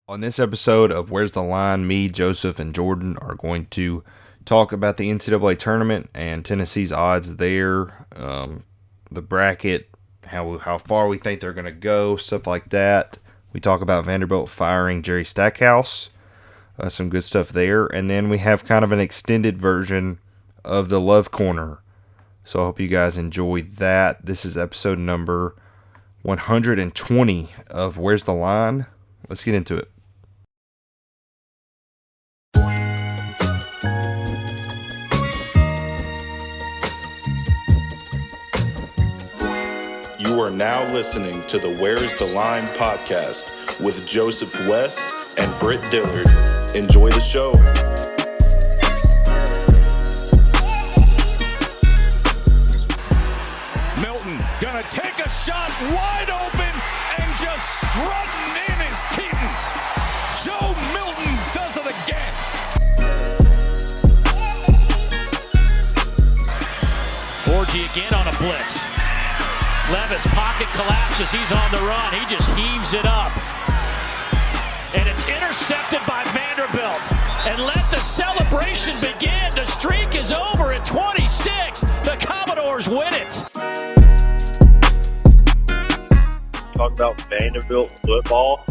On this episode of Where's the Line, me, Joseph, and Jordan are going to talk about the NCAA tournament and Tennessee's odds there, the bracket, how far we think they're going to go, stuff like that. We talk about Vanderbilt firing Jerry Stackhouse, some good stuff there. And then we have kind of an extended version of the Love Corner. So I hope you guys enjoy that. This is episode number 120 of Where's the Line. Let's get into it. You are now listening to the Where's the Line podcast with Joseph West and Britt Dillard. Enjoy the show. Milton gonna take a shot wide open and just strutting in is Keaton. Joe Milton does it again. Borgie again on a blitz. Levis pocket collapses. He's on the run. He just heaves it up. And it's intercepted by Vanderbilt. And let the celebration begin. The streak is over at 26. The Commodores win it. Talk about Vanderbilt football.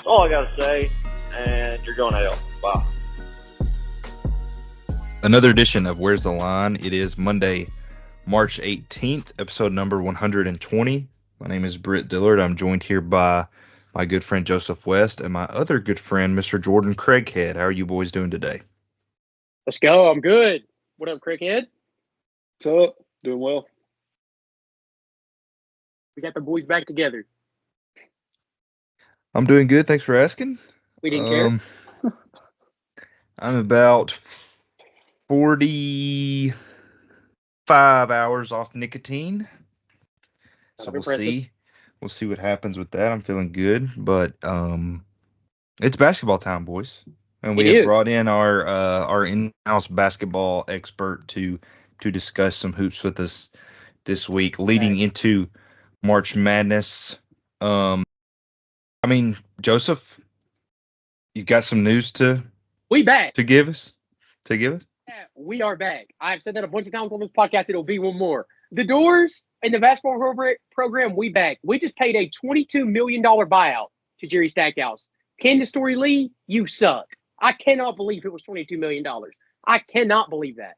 All I gotta say, and you're going to hell. Bye. Another edition of Where's the Line. It is Monday, March 18th, episode number 120. My name is Britt Dillard. I'm joined here by my good friend Joseph West and my other good friend, Mr. Jordan Craighead. How are you boys doing today? Let's go. I'm good. What up, Craighead? What's up? Doing well. We got the boys back together. I'm doing good. Thanks for asking. We didn't care. I'm about 45 hours off nicotine. So we'll see. We'll see what happens with that. I'm feeling good, but it's basketball time, boys. And we have brought in our in-house basketball expert to discuss some hoops with us this week, leading into March Madness. Joseph, you got some news to give us? Yeah, we are back. I've said that a bunch of times on this podcast. It'll be one more. The Doors and the basketball program, we back. We just paid a $22 million buyout to Jerry Stackhouse. Candace Storey Lee, you suck. I cannot believe it was $22 million. I cannot believe that.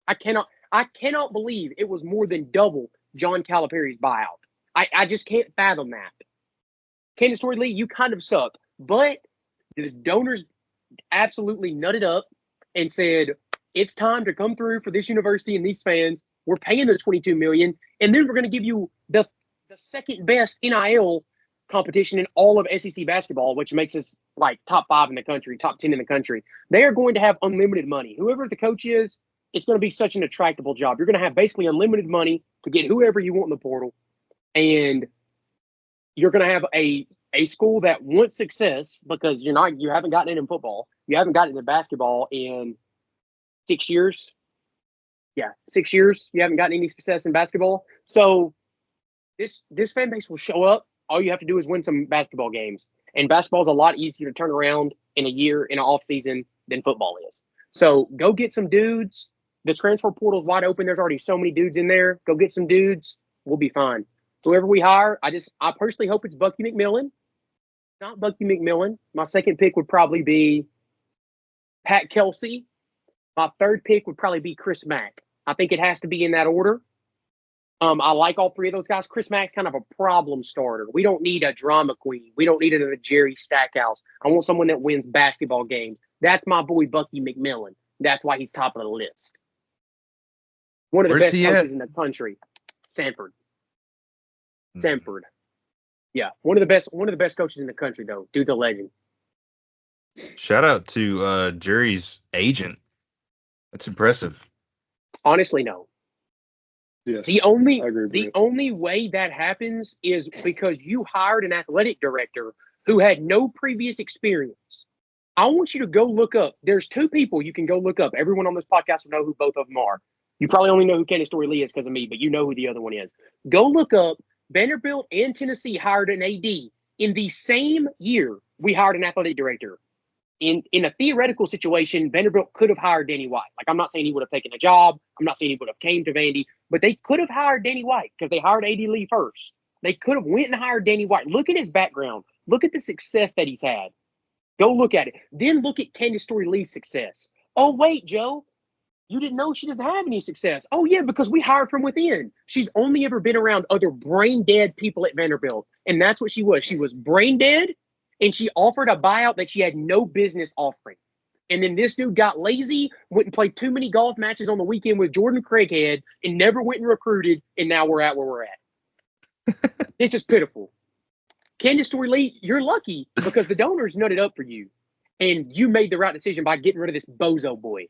I cannot believe it was more than double John Calipari's buyout. I just can't fathom that. Candace Storey Lee, you kind of suck. But the donors absolutely nutted up and said, it's time to come through for this university and these fans. We're paying the $22 million, and then we're going to give you the second best NIL competition in all of SEC basketball, which makes us like top 5 in the country, top 10 in the country. They are going to have unlimited money. Whoever the coach is, it's going to be such an attractable job. You're going to have basically unlimited money to get whoever you want in the portal, and you're going to have a school that wants success because you haven't gotten it in football. You haven't gotten it in basketball in 6 years. Yeah, 6 years. You haven't gotten any success in basketball. So this fan base will show up. All you have to do is win some basketball games. And basketball is a lot easier to turn around in a year, in an off season, than football is. So go get some dudes. The transfer portal is wide open. There's already so many dudes in there. Go get some dudes. We'll be fine. Whoever we hire, I personally hope it's Bucky McMillan. Not Bucky McMillan. My second pick would probably be Pat Kelsey. My third pick would probably be Chris Mack. I think it has to be in that order. I like all three of those guys. Chris Mack's kind of a problem starter. We don't need a drama queen. We don't need another Jerry Stackhouse. I want someone that wins basketball games. That's my boy Bucky McMillan. That's why he's top of the list. One of the best coaches in the country, Sanford. Samford. Yeah, one of the best coaches in the country, though. Dude's a legend. Shout out to Jerry's agent. That's impressive. Honestly, no. Yes. The I agree with you. only way that happens is because you hired an athletic director who had no previous experience. I want you to go look up. There's two people you can go look up. Everyone on this podcast will know who both of them are. You probably only know who Candace Story Lee is because of me, but you know who the other one is. Go look up. Vanderbilt and Tennessee hired an AD in the same year we hired an athletic director. In a theoretical situation, Vanderbilt could have hired Danny White. Like, I'm not saying he would have taken a job. I'm not saying he would have came to Vandy, but they could have hired Danny White because they hired AD Lee first. They could have went and hired Danny White. Look at his background. Look at the success that he's had. Go look at it. Then look at Candace Story Lee's success. Oh, wait, Joe. You didn't know she doesn't have any success. Oh, yeah, because we hired from within. She's only ever been around other brain-dead people at Vanderbilt, and that's what she was. She was brain-dead, and she offered a buyout that she had no business offering. And then this dude got lazy, went and played too many golf matches on the weekend with Jordan Craighead, and never went and recruited, and now we're at where we're at. This is pitiful. Candace Story Lee, you're lucky because the donors nutted up for you, and you made the right decision by getting rid of this bozo boy.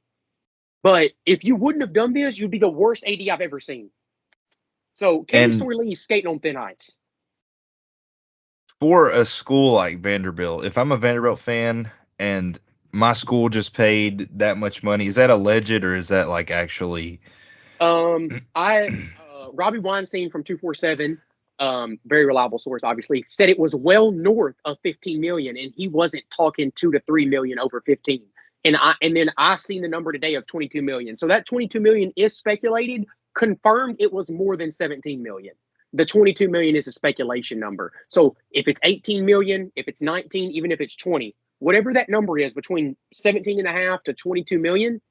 But if you wouldn't have done this, you'd be the worst AD I've ever seen. So Candace Story Lee is skating on thin ice. For a school like Vanderbilt, if I'm a Vanderbilt fan and my school just paid that much money, is that alleged or is that like actually? Robbie Weinstein from 247, very reliable source, obviously, said it was well north of 15 million, and he wasn't talking 2 to 3 million over 15. And then I seen the number today of 22 million. So that 22 million is speculated. Confirmed, it was more than 17 million. The 22 million is a speculation number. So if it's 18 million, if it's 19, even if it's 20, whatever that number is between 17 and a half to 22 million,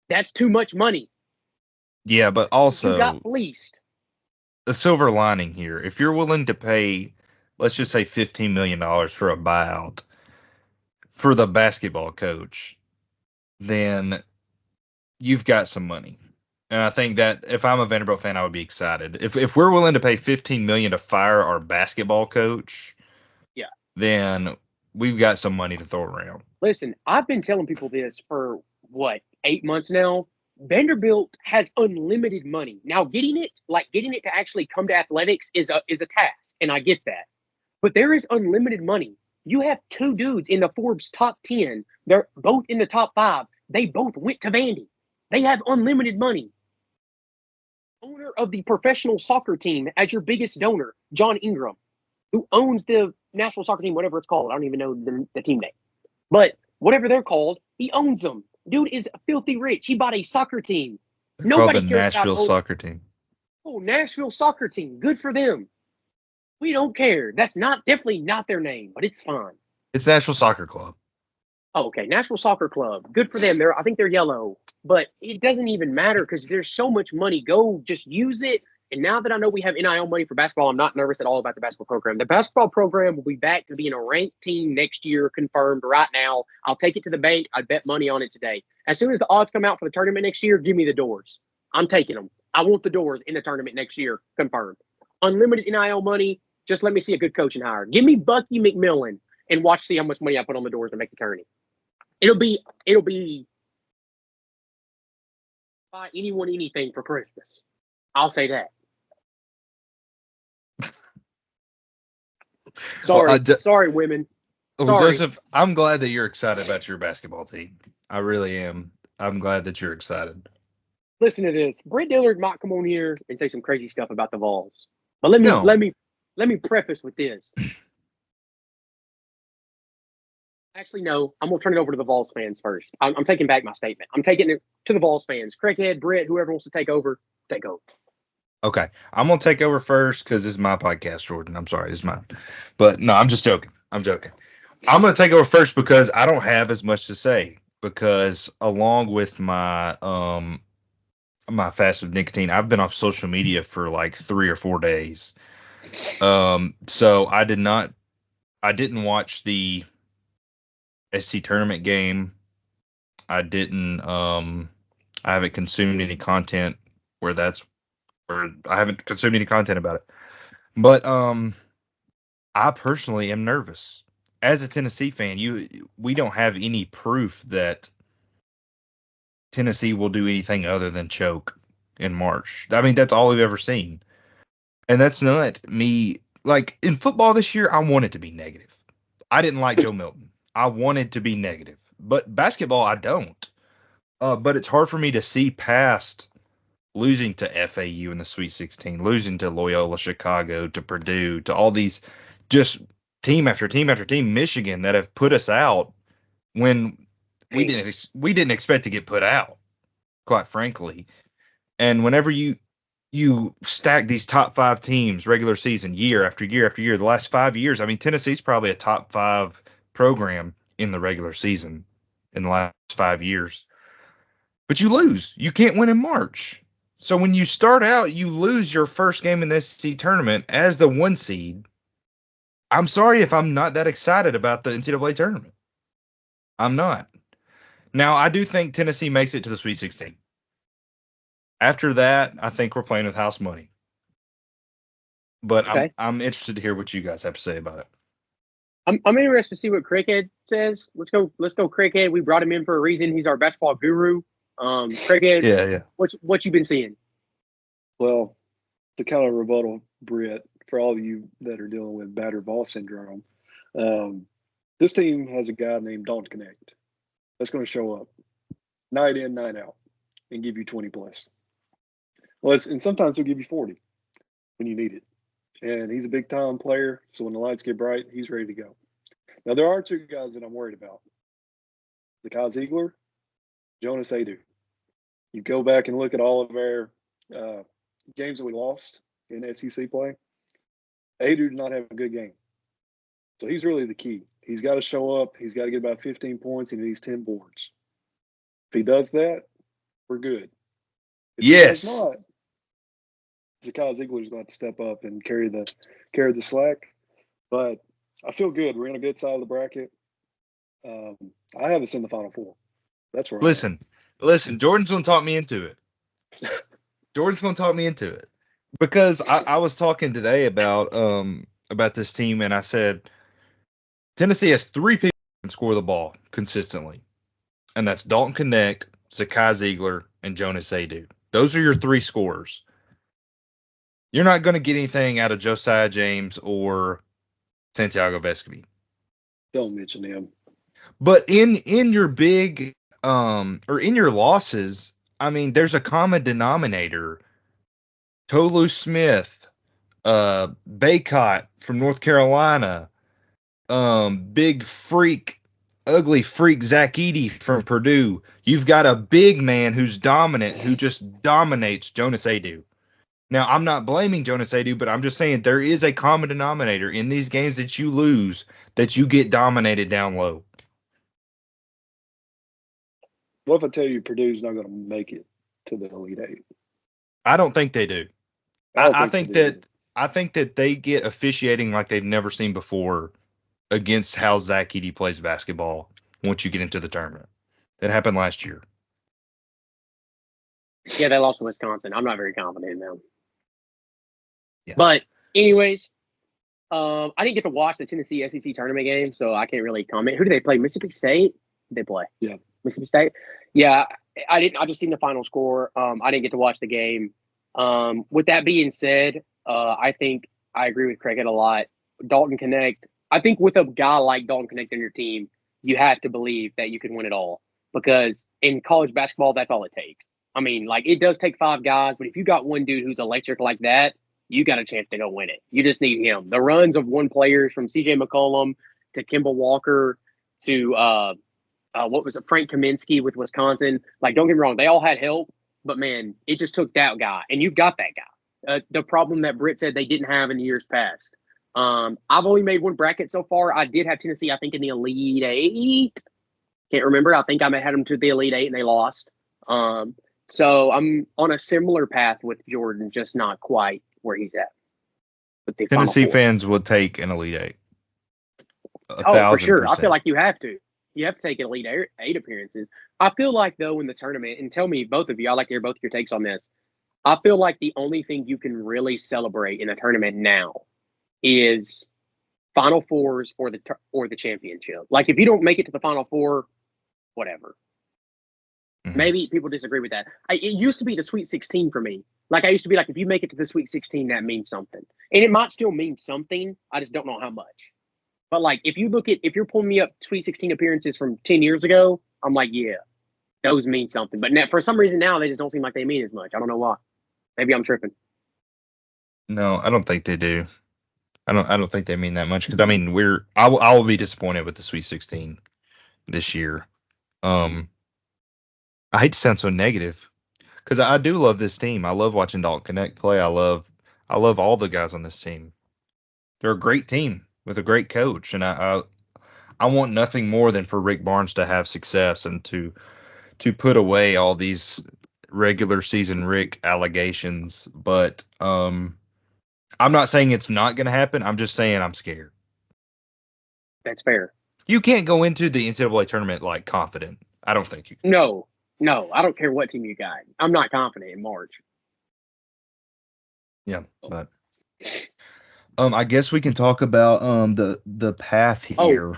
that's too much money. Yeah, but also you got fleeced. The silver lining here, if you're willing to pay, let's just say $15 million for a buyout for the basketball coach, then you've got some money. And I think that if I'm a Vanderbilt fan, I would be excited. If we're willing to pay $15 million to fire our basketball coach, yeah, then we've got some money to throw around. Listen, I've been telling people this for 8 months now. Vanderbilt has unlimited money. Now, getting it to actually come to athletics is a task, and I get that. But there is unlimited money. You have two dudes in the Forbes top 10. They're both in the top 5. They both went to Vandy. They have unlimited money. Owner of the professional soccer team as your biggest donor, John Ingram, who owns the national soccer team, whatever it's called. I don't even know the team name. But whatever they're called, he owns them. Dude is filthy rich. He bought a soccer team. Nobody cares Nashville about soccer team. Oh, Nashville soccer team. Good for them. We don't care. That's definitely not their name, but it's fine. It's Nashville Soccer Club. Oh, okay. Nashville Soccer Club. Good for them. I think they're yellow, but it doesn't even matter because there's so much money. Go just use it. And now that I know we have NIL money for basketball, I'm not nervous at all about the basketball program. The basketball program will be back to being a ranked team next year, confirmed right now. I'll take it to the bank. I'd bet money on it today. As soon as the odds come out for the tournament next year, give me the doors. I'm taking them. I want the doors in the tournament next year, confirmed. Unlimited NIL money. Just let me see a good coaching hire. Give me Bucky McMillan and see how much money I put on the doors to make the tourney. It'll be buy anyone anything for Christmas. I'll say that. Sorry, sorry, women. Sorry. Joseph, I'm glad that you're excited about your basketball team. I really am. I'm glad that you're excited. Listen to this. Brett Dillard might come on here and say some crazy stuff about the Vols, but let me preface with this. Actually, no. I'm gonna turn it over to the Vols fans first. I'm taking back my statement. I'm taking it to the Vols fans. Craighead, Brett, whoever wants to take over, take over. Okay, I'm gonna take over first because this is my podcast, Jordan. I'm sorry, it's mine. But no, I'm just joking. I'm joking. I'm gonna take over first because I don't have as much to say. Because along with my my fast of nicotine, I've been off social media for like 3 or 4 days. So I didn't watch the SC tournament game. I haven't consumed any content where that's or I haven't consumed any content about it. But I personally am nervous. As a Tennessee fan, we don't have any proof that Tennessee will do anything other than choke in March. I mean, that's all we've ever seen. And that's not me. Like, in football this year, I wanted to be negative. I didn't like Joe Milton. I wanted to be negative. But basketball, I don't. But it's hard for me to see past losing to FAU in the Sweet 16, losing to Loyola Chicago, to Purdue, to all these just team after team after team, Michigan, that have put us out when we didn't expect to get put out, quite frankly. And whenever you stack these top 5 teams regular season year after year after year, the last 5 years, I mean, Tennessee's probably a top 5 program in the regular season in the last 5 years. But you lose. You can't win in March. So when you start out, you lose your first game in the SEC tournament as the 1 seed. I'm sorry if I'm not that excited about the NCAA tournament. I'm not. Now, I do think Tennessee makes it to the Sweet 16. After that, I think we're playing with house money. But okay. I'm interested to hear what you guys have to say about it. I'm interested to see what Craighead says. Let's go, Craighead. We brought him in for a reason. He's our basketball guru. Craighead, yeah. What you been seeing? Well, to kind of rebuttal Britt, for all of you that are dealing with battered ball syndrome, this team has a guy named Dalton Connect that's going to show up night in, night out, and give you 20 plus. Well, and sometimes he'll give you 40 when you need it. And he's a big time player, so when the lights get bright, he's ready to go. Now, there are 2 guys that I'm worried about: Zakai Ziegler, Jonas Aidoo. You go back and look at all of our games that we lost in SEC play. Aidoo did not have a good game. So he's really the key. He's got to show up. He's got to get about 15 points. He needs 10 boards. If he does that, we're good. If yes. He does not, Zakai Ziegler's going to step up and carry the slack. But I feel good. We're in a good side of the bracket. I have us in the Final Four. That's where. Listen. Jordan's going to talk me into it. Because I was talking today about this team, and I said Tennessee has 3 people who can score the ball consistently, and that's Dalton Connect, Zakai Ziegler, and Jonas Aidoo. Those are your 3 scorers. You're not going to get anything out of Josiah James or Santiago Vescovi. Don't mention him. But in your big or in your losses, I mean, there's a common denominator. Tolu Smith, Baycott from North Carolina, big freak, ugly freak Zach Edey from Purdue. You've got a big man who's dominant, who just dominates Jonas Aidoo. Now, I'm not blaming Jonas Aidoo, but I'm just saying there is a common denominator in these games that you lose, that you get dominated down low. What if I tell you Purdue's not going to make it to the Elite Eight? I don't think they do. I think that they get officiating like they've never seen before against how Zach Edey plays basketball once you get into the tournament. That happened last year. Yeah, they lost to Wisconsin. I'm not very confident in them. Yeah. But anyways, I didn't get to watch the Tennessee SEC tournament game, so I can't really comment. Who do they play? Mississippi State? They play. Yeah. Mississippi State. Yeah, I didn't. I just seen the final score. I didn't get to watch the game. With that being said, I think I agree with Craig a lot. Dalton Connect. I think with a guy like Dalton Connect on your team, you have to believe that you can win it all, because in college basketball, that's all it takes. I mean, like, it does take 5 guys, but if you got one dude who's electric like that, you got a chance to go win it. You just need him. The runs of one players from C.J. McCollum to Kemba Walker to Frank Kaminsky with Wisconsin. Like, don't get me wrong, they all had help, but man, it just took that guy, and you got that guy. The problem that Britt said they didn't have in years past. I've only made one bracket so far. I did have Tennessee, I think, in the Elite Eight. Can't remember. I think I had them to the Elite Eight and they lost. So I'm on a similar path with Jordan, just not quite where he's at. Tennessee fans will take an Elite Eight. For sure. I feel like you have to. You have to take Elite Eight appearances. I feel like, though, in the tournament, and tell me, both of you, I'd like to hear both of your takes on this. I feel like the only thing you can really celebrate in a tournament now is Final Fours or the championship. Like if you don't make it to the Final Four, whatever. Mhm. Maybe people disagree with that. It used to be the Sweet 16 for me. Like I used to be like, if you make it to the Sweet 16, that means something, and it might still mean something. I just don't know how much. But like if you're pulling me up Sweet 16 appearances from 10 years ago, I'm like, yeah, those mean something. But now, for some reason now they just don't seem like they mean as much. I don't know why. Maybe I'm tripping. No, I don't think they do. I don't think they mean that much. Because I mean, I will be disappointed with the Sweet 16 this year. I hate to sound so negative because I do love this team. I love watching Dalton Connect play. I love all the guys on this team. They're a great team with a great coach, and I want nothing more than for Rick Barnes to have success and to put away all these regular season Rick allegations. But I'm not saying it's not going to happen. I'm just saying I'm scared. That's fair. You can't go into the NCAA tournament like confident. I don't think you can. No, I don't care what team you got. I'm not confident in March. Yeah, but I guess we can talk about the path here.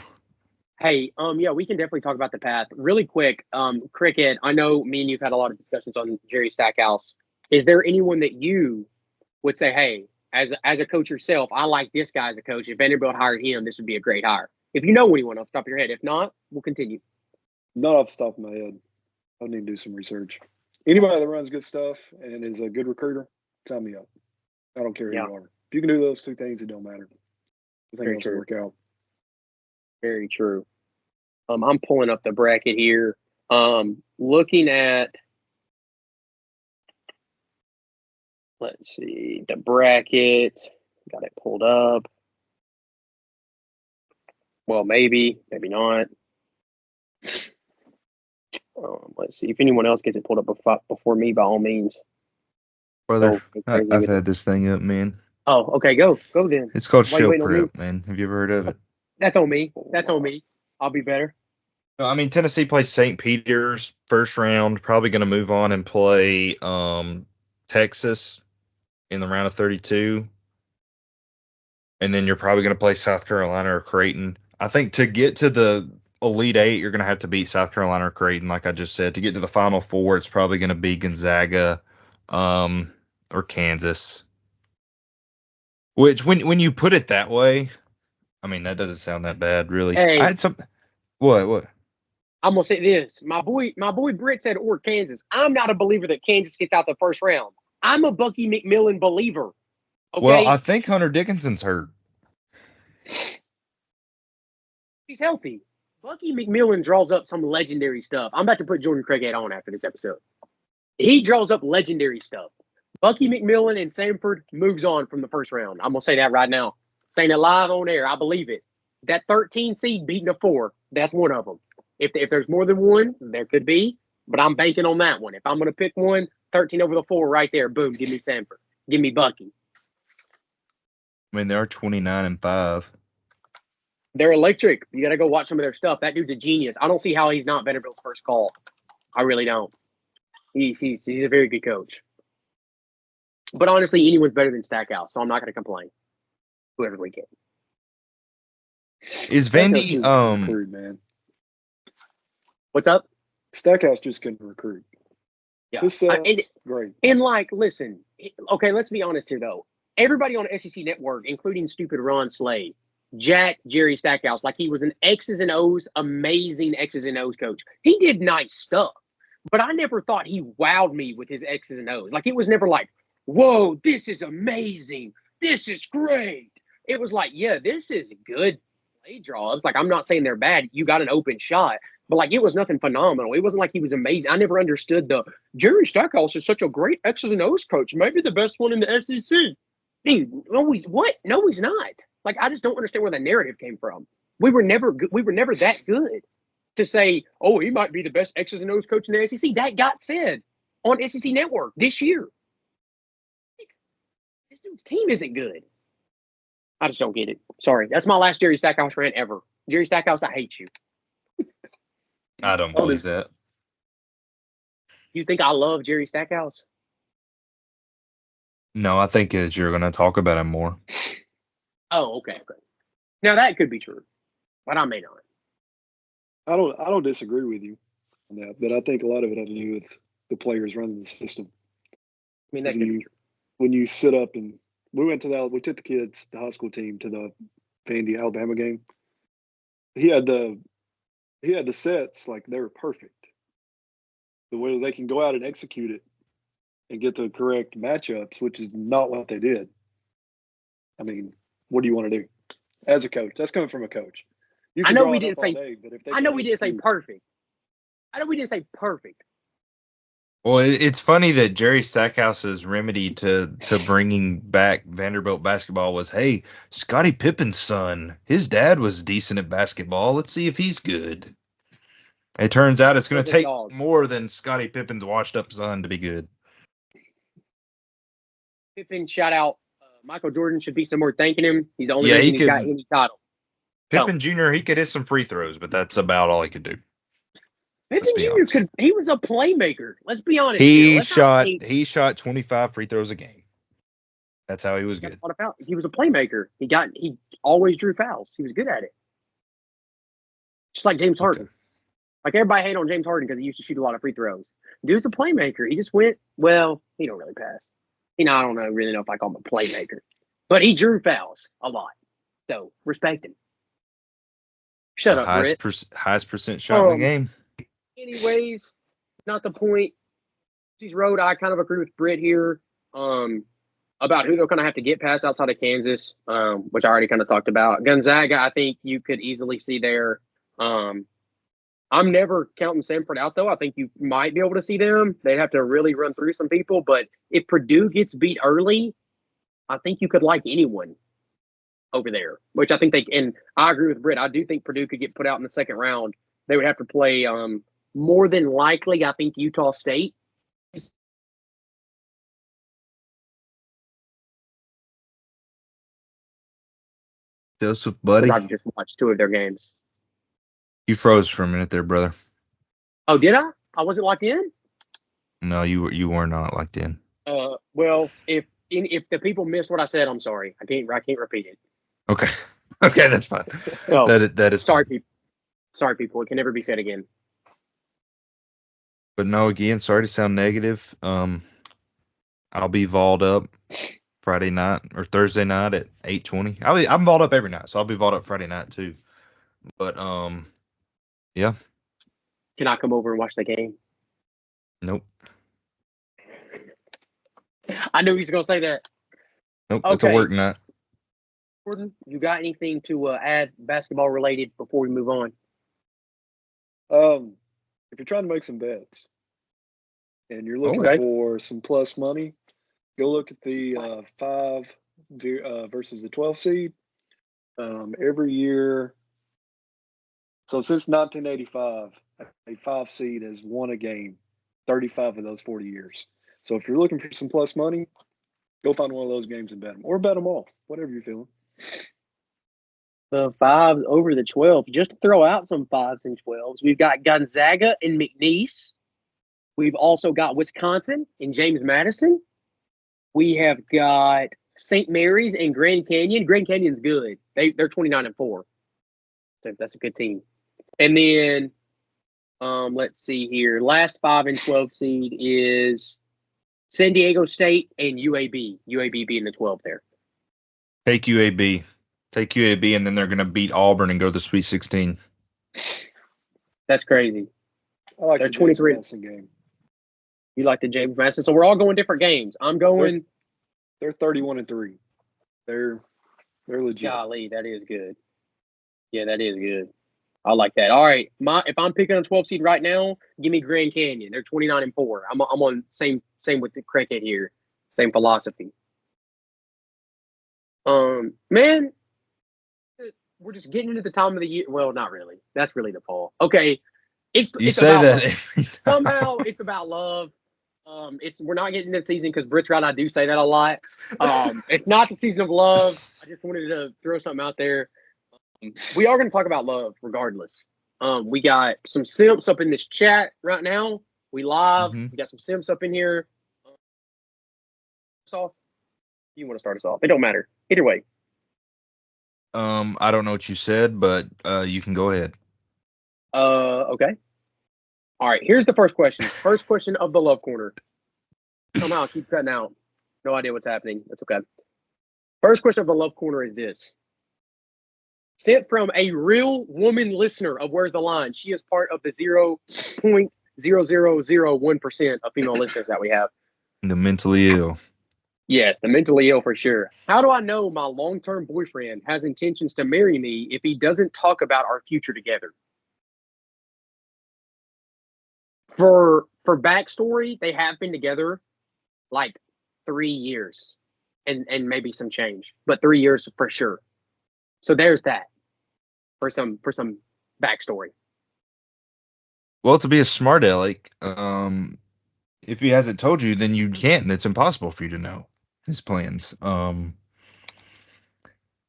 Hey, yeah, we can definitely talk about the path really quick. Cricket, I know me and you've had a lot of discussions on Jerry Stackhouse. Is there anyone that you would say, hey, as a coach yourself, I like this guy as a coach. If Vanderbilt hired him, this would be a great hire. If you know anyone off the top of your head, if not, we'll continue. Not off the top of my head. I need to do some research. Anybody that runs good stuff and is a good recruiter, sign me up. I don't care who you are. If you can do those two things, it don't matter. I think it'll work out. Very true. I'm pulling up the bracket here. Looking at, let's see, the bracket. Got it pulled up. Well, maybe not. Let's see if anyone else gets it pulled up before me. By all means, brother. I've had this thing up, man. Oh, okay, go then. It's called Show Prep, man. Have you ever heard of it? That's on me. I'll be better. I mean, Tennessee plays St. Peter's first round. Probably going to move on and play Texas in the round of 32. And then you're probably going to play South Carolina or Creighton. I think to get to the Elite Eight, you're going to have to beat South Carolina or Creighton, like I just said. To get to the Final Four, it's probably going to be Gonzaga or Kansas. Which, when you put it that way, I mean, that doesn't sound that bad, really. Hey, I had some. What? I'm gonna say this. My boy Britt said or Kansas. I'm not a believer that Kansas gets out the first round. I'm a Bucky McMillan believer. Okay? Well, I think Hunter Dickinson's hurt. He's healthy. Bucky McMillan draws up some legendary stuff. I'm about to put Jordan Craighead on after this episode. He draws up legendary stuff. Bucky McMillan and Samford moves on from the first round. I'm gonna say that right now. Saying it live on air. I believe it. That 13 seed beating a 4. That's one of them. If there's more than one, there could be, but I'm banking on that one. If I'm going to pick one, 13 over the 4 right there. Boom, give me Samford. Give me Bucky. I mean, they are 29-5. They're electric. You got to go watch some of their stuff. That dude's a genius. I don't see how he's not Vanderbilt's first call. I really don't. He's a very good coach. But honestly, anyone's better than Stackhouse, so I'm not going to complain. Whoever we get. Is Vandy recruit, man? What's up? Stackhouse just couldn't recruit. Yeah, great. And like, listen, okay, let's be honest here though. Everybody on SEC Network, including stupid Ron Slade, Jack Jerry Stackhouse, like he was an X's and O's, amazing X's and O's coach. He did nice stuff, but I never thought he wowed me with his X's and O's. Like it was never like, whoa, this is amazing, this is great. It was like, yeah, this is good play draws. Like I'm not saying they're bad. You got an open shot. But, like, it was nothing phenomenal. It wasn't like he was amazing. I never understood Jerry Stackhouse is such a great X's and O's coach. Maybe the best one in the SEC. Dude, no, he's what? No, he's not. Like, I just don't understand where the narrative came from. We were never that good to say, oh, he might be the best X's and O's coach in the SEC. That got said on SEC Network this year. This dude's team isn't good. I just don't get it. Sorry. That's my last Jerry Stackhouse rant ever. Jerry Stackhouse, I hate you. I don't believe that. You think I love Jerry Stackhouse? No, I think that you're going to talk about him more. Oh, okay. Now that could be true, but I may not. I don't disagree with you on that, but I think a lot of it has to do with the players running the system. I mean, that could be true. When you sit up and we took the kids, the high school team, to the Vandy Alabama game. He had the sets like they were perfect. The way they can go out and execute it and get the correct matchups, which is not what they did. I mean, what do you want to do as a coach? That's coming from a coach. I know we didn't say perfect. I know we didn't say perfect. Well, it's funny that Jerry Stackhouse's remedy to bringing back Vanderbilt basketball was, hey, Scottie Pippen's son, his dad was decent at basketball. Let's see if he's good. It turns out it's going to take more than Scottie Pippen's washed-up son to be good. Pippen, shout out. Michael Jordan should be somewhere thanking him. He's the only reason he got any title. Pippen Jr., he could hit some free throws, but that's about all he could do. Pippen Jr. he was a playmaker. Let's be honest. He shot 25 free throws a game. That's how he was good. He was a playmaker. He always drew fouls. He was good at it. Just like James Harden. Okay. Like everybody hate on James Harden because he used to shoot a lot of free throws. Dude's a playmaker. He just went, well, he don't really pass. I don't really know if I call him a playmaker. But he drew fouls a lot. So respect him. Shut up, highest percent shot in the game. Anyways, not the point. He's road. I kind of agree with Britt here about who they're going to have to get past outside of Kansas, which I already kind of talked about. Gonzaga, I think you could easily see there. I'm never counting Samford out, though. I think you might be able to see them. They'd have to really run through some people. But if Purdue gets beat early, I think you could like anyone over there, which I think and I agree with Britt. I do think Purdue could get put out in the second round. They would have to play more than likely, I think, Utah State. Joseph, buddy. I've just watched 2 of their games. You froze for a minute there, brother. Oh, did I? I wasn't locked in? No, you were not locked in. Well, if the people missed what I said, I'm sorry. I can't repeat it. Okay. Okay, that's fine. Oh, that is sorry, fine. people. Sorry, people. It can never be said again. But no, again, sorry to sound negative. I'll be vaulted up Friday night or Thursday night at 8:20. I'm vaulted up every night, so I'll be vaulted up Friday night too. But yeah. Can I come over and watch the game? Nope. I knew he was gonna say that. Nope. Okay. It's a work night. Jordan, you got anything to add basketball related before we move on? If you're trying to make some bets and you're looking for some plus money, go look at the 5 versus the 12 seed. Every year, so since 1985, a 5 seed has won a game 35 of those 40 years. So if you're looking for some plus money, go find one of those games and bet them, or bet them all, whatever you're feeling. The 5s over the 12. Just to throw out some 5s and 12s, we've got Gonzaga and McNeese. We've also got Wisconsin and James Madison. We have got St. Mary's and Grand Canyon. Grand Canyon's good. They're 29-4. So that's a good team. And then let's see here. Last 5 and 12 seed is San Diego State and UAB. UAB being the 12 there. Take UAB. Take UAB, and then they're going to beat Auburn and go to the Sweet 16. That's crazy. I like they're the 23 James Madison game. You like the James Madison? So we're all going different games. I'm going. They're 31-3. They're legit. Golly, that is good. Yeah, that is good. I like that. All right, if I'm picking a 12 seed right now, give me Grand Canyon. They're 29-4. I'm on same with the Cricket here. Same philosophy. Man, we're just getting into the time of the year. Well, not really. That's really the fall. Okay, it's say about that love. every time. Somehow it's about love. We're not getting into the season because Britt's right. I do say that a lot. It's not the season of love. I just wanted to throw something out there. We are going to talk about love regardless. We got some simps up in this chat right now. We live. We got some simps up in here. First off, You want to start us off? It don't matter. Either way. I don't know what you said, but you can go ahead. Okay. All right. Here's the first question. First question of the Love Corner. Somehow I keep cutting out. No idea what's happening. That's okay. First question of the Love Corner is this. Sent from a real woman listener of Where's the Line. She is part of the 0.0001% of female listeners that we have. The mentally ill. Yes, the mentally ill for sure. How do I know my long-term boyfriend has intentions to marry me if he doesn't talk about our future together? For backstory, they have been together like 3 years and maybe some change, but 3 years for sure. So there's that for some backstory. Well, to be a smart aleck, if he hasn't told you, then you can't, and it's impossible for you to know his plans.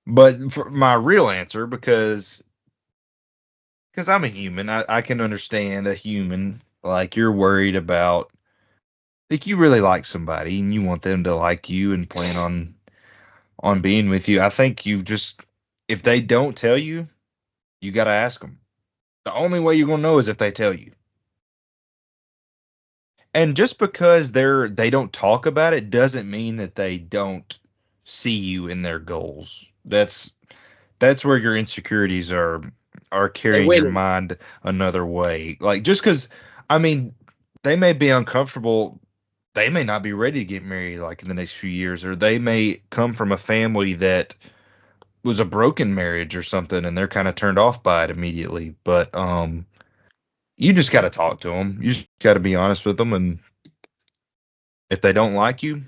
But for my real answer, because I'm a human, I can understand a human. Like, you're worried about, like, you really like somebody and you want them to like you and plan on being with you. I think if they don't tell you, you got to ask them. The only way you're going to know is if they tell you. And just because they don't talk about it doesn't mean that they don't see you in their goals. That's where your insecurities are carrying your mind another way. Like, just because, I mean, they may be uncomfortable. They may not be ready to get married like in the next few years, or they may come from a family that was a broken marriage or something, and they're kind of turned off by it immediately. But you just got to talk to them. You just got to be honest with them, and if they don't like you,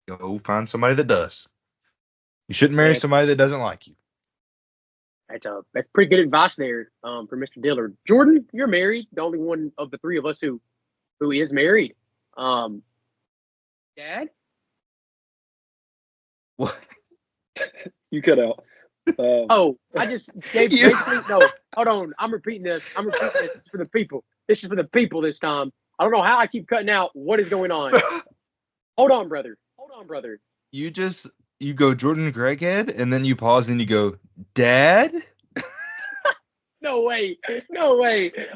go find somebody that does. You shouldn't marry somebody that doesn't like you. That's pretty good advice there for Mr. Dillard. Jordan, you're married. The only one of the three of us who is married. Dad? What? You cut out. I just gave basically no. Hold on, I'm repeating this. This is for the people. This is for the people this time. I don't know how I keep cutting out. What is going on? Hold on, brother. You go Jordan Craighead, and then you pause and you go, Dad? No way.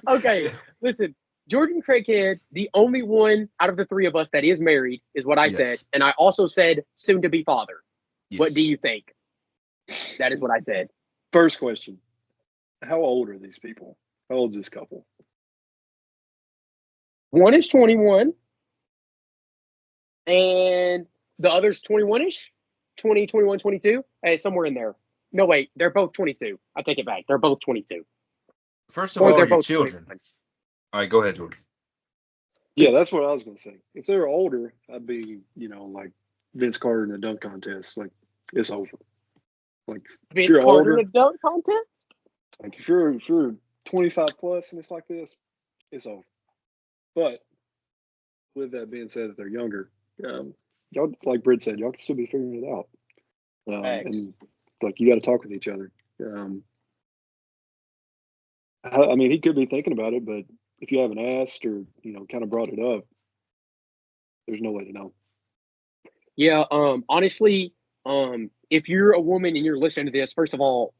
Okay, listen. Jordan Craighead, the only one out of the three of us that is married, is what I said. And I also said soon to be father. Yes. What do you think? That is what I said. First question. How old are these people? How old is this couple? One is 21. And the other's 21-ish. 20, 21, 22. Hey, somewhere in there. No, wait. They're both 22. I take it back. They're both 22. First of all, they're both children. 21. All right, go ahead, Jordan. Yeah, that's what I was going to say. If they're older, I'd be, like Vince Carter in the dunk contest. Like, it's over. Like, Vince Carter in the dunk contest? Like, if you're 25 plus and it's like this, it's over. But with that being said, if they're younger, y'all, like Britt said, y'all can still be figuring it out. And like, you got to talk with each other. I mean, he could be thinking about it, but if you haven't asked or, kind of brought it up, there's no way to know. Yeah. Honestly, if you're a woman and you're listening to this, first of all,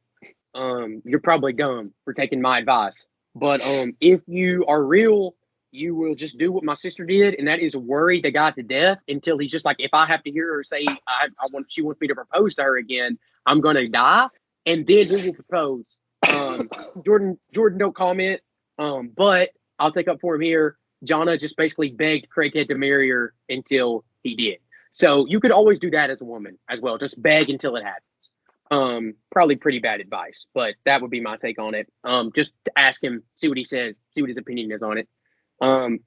you're probably dumb for taking my advice. But if you are real, you will just do what my sister did, and that is worry the guy to death until he's just like, if I have to hear her say she wants me to propose to her again, I'm gonna die, and then we will propose. Jordan, don't comment. But I'll take up for him here. Jonna just basically begged Craighead to marry her until he did. So you could always do that as a woman as well. Just beg until it happens. Probably pretty bad advice, but that would be my take on it. Just ask him, see what he says, see what his opinion is on it.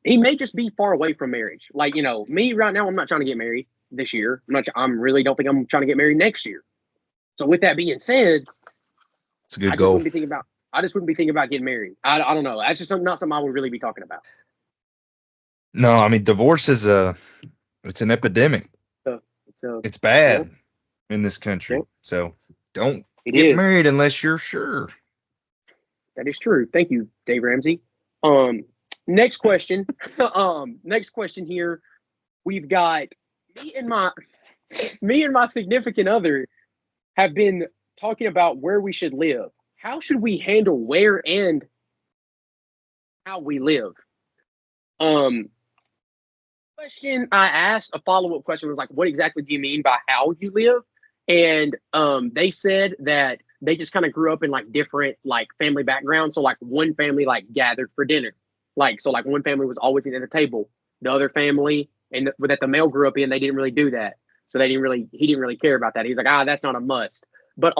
He may just be far away from marriage. Like, me right now, I'm not trying to get married this year. I'm really don't think I'm trying to get married next year. So with that being said, it's a good goal. I just wouldn't be thinking about getting married. I don't know. That's just not something I would really be talking about. No, I mean, divorce is it's an epidemic. It's bad in this country. Yep. So don't get married unless you're sure. That is true. Thank you, Dave Ramsey. Next question. Next question here. We've got Me and my significant other have been talking about where we should live. How should we handle where and how we live? Question I asked, a follow-up question was like, what exactly do you mean by how you live? And they said that they just kind of grew up in like different like family backgrounds. So like one family like gathered for dinner. Like one family was always at the table. The other family and that the male grew up in, they didn't really do that. So he didn't really care about that. He's like, that's not a must. But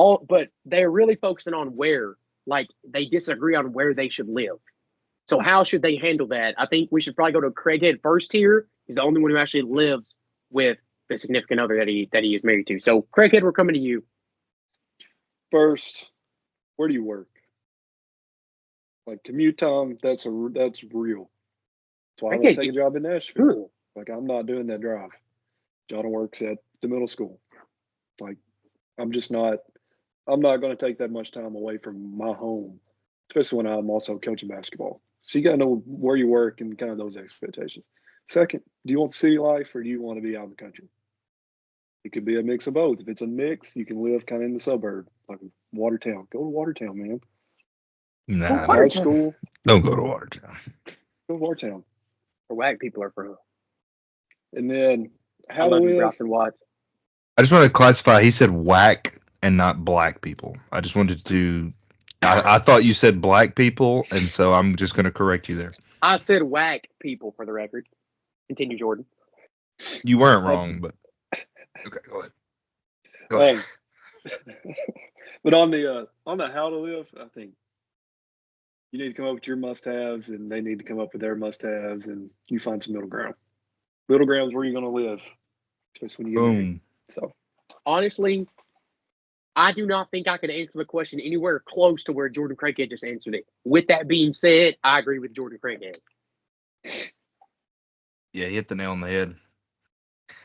they're really focusing on where, like they disagree on where they should live. So how should they handle that? I think we should probably go to Craighead first here. He's the only one who actually lives with the significant other that he is married to. So Craighead, we're coming to you. First, where do you work? Like commute time, that's real. That's why I want to take a job in Nashville. Like I'm not doing that drive. John works at the middle school. Like I'm not going to take that much time away from my home, especially when I'm also coaching basketball. So you got to know where you work and kind of those expectations. Second, do you want city life or do you want to be out in the country? It could be a mix of both. If it's a mix, you can live kind of in the suburb, like Watertown. Go to Watertown, man. Nah, high school. Don't go to Watertown. Go to Watertown. Where white people are from. And then how I to love you, live. Bryson Watts. I just want to classify. He said whack and not black people. I just wanted to. I thought you said black people, and so I'm just going to correct you there. I said whack people for the record. Continue, Jordan. You weren't wrong, but okay, go ahead. Go ahead. But on the how to live, I think you need to come up with your must-haves, and they need to come up with their must-haves, and you find some middle ground. Middle ground is where you're going to live, especially when you get married. So, honestly, I do not think I could answer the question anywhere close to where Jordan Craighead just answered it. With that being said, I agree with Jordan Craighead. Yeah, you hit the nail on the head.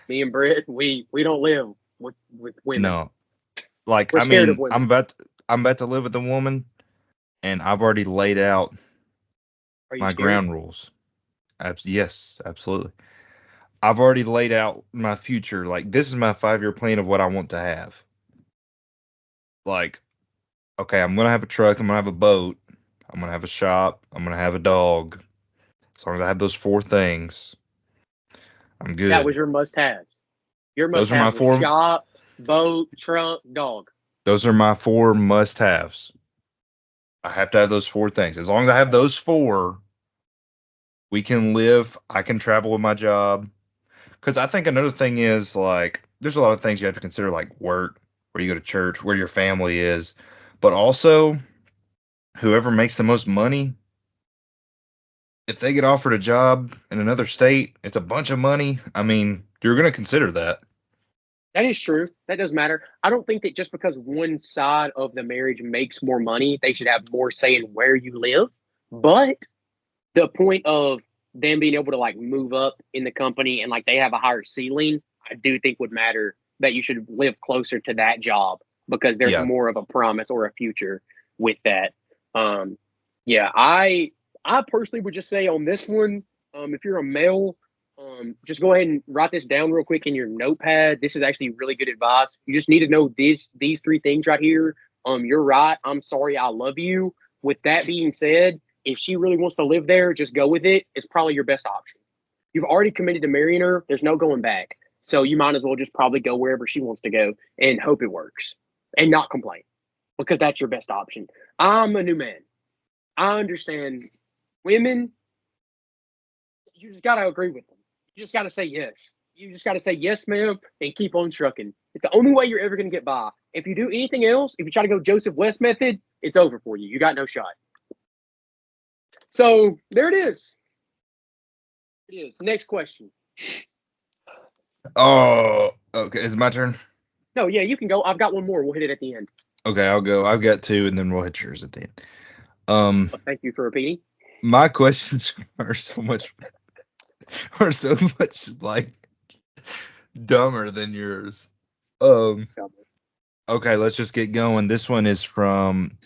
Me and Britt, we don't live with women. No, like We're scared of women. I'm about to live with a woman, and I've already laid out my ground rules. Yes, absolutely. I've already laid out my future. Like this is my 5-year plan of what I want to have. Like, okay, I'm gonna have a truck. I'm gonna have a boat. I'm gonna have a shop. I'm gonna have a dog. As long as I have those 4 things, I'm good. That was your must-have. Your must-have Those are my 4 shop, boat, truck, dog. Those are my 4 must-haves. I have to have those 4 things. As long as I have those 4, we can live. I can travel with my job. Because I think another thing is like there's a lot of things you have to consider, like work, where you go to church, where your family is, but also whoever makes the most money. If they get offered a job in another state, it's a bunch of money. I mean, you're going to consider that. That is true. That does matter. I don't think that just because one side of the marriage makes more money, they should have more say in where you live. But the point of them being able to like move up in the company and like they have a higher ceiling, I do think would matter that you should live closer to that job because there's more of a promise or a future with that. I personally would just say on this one, if you're a male, just go ahead and write this down real quick in your notepad. This is actually really good advice. You just need to know these 3 things right here. You're right. I'm sorry. I love you. With that being said, if she really wants to live there, just go with it. It's probably your best option. You've already committed to marrying her. There's no going back. So you might as well just probably go wherever she wants to go and hope it works and not complain because that's your best option. I'm a new man. I understand women. You just got to agree with them. You just got to say yes. You just got to say yes, ma'am, and keep on trucking. It's the only way you're ever going to get by. If you do anything else, if you try to go Joseph West method, it's over for you. You got no shot. So there it is. It is. Next question. Oh, okay. Is it my turn? No, yeah, you can go. I've got one more. We'll hit it at the end. Okay, I'll go. I've got 2, and then we'll hit yours at the end. Well, thank you for repeating. My questions are so much like dumber than yours. Okay, let's just get going. This one is from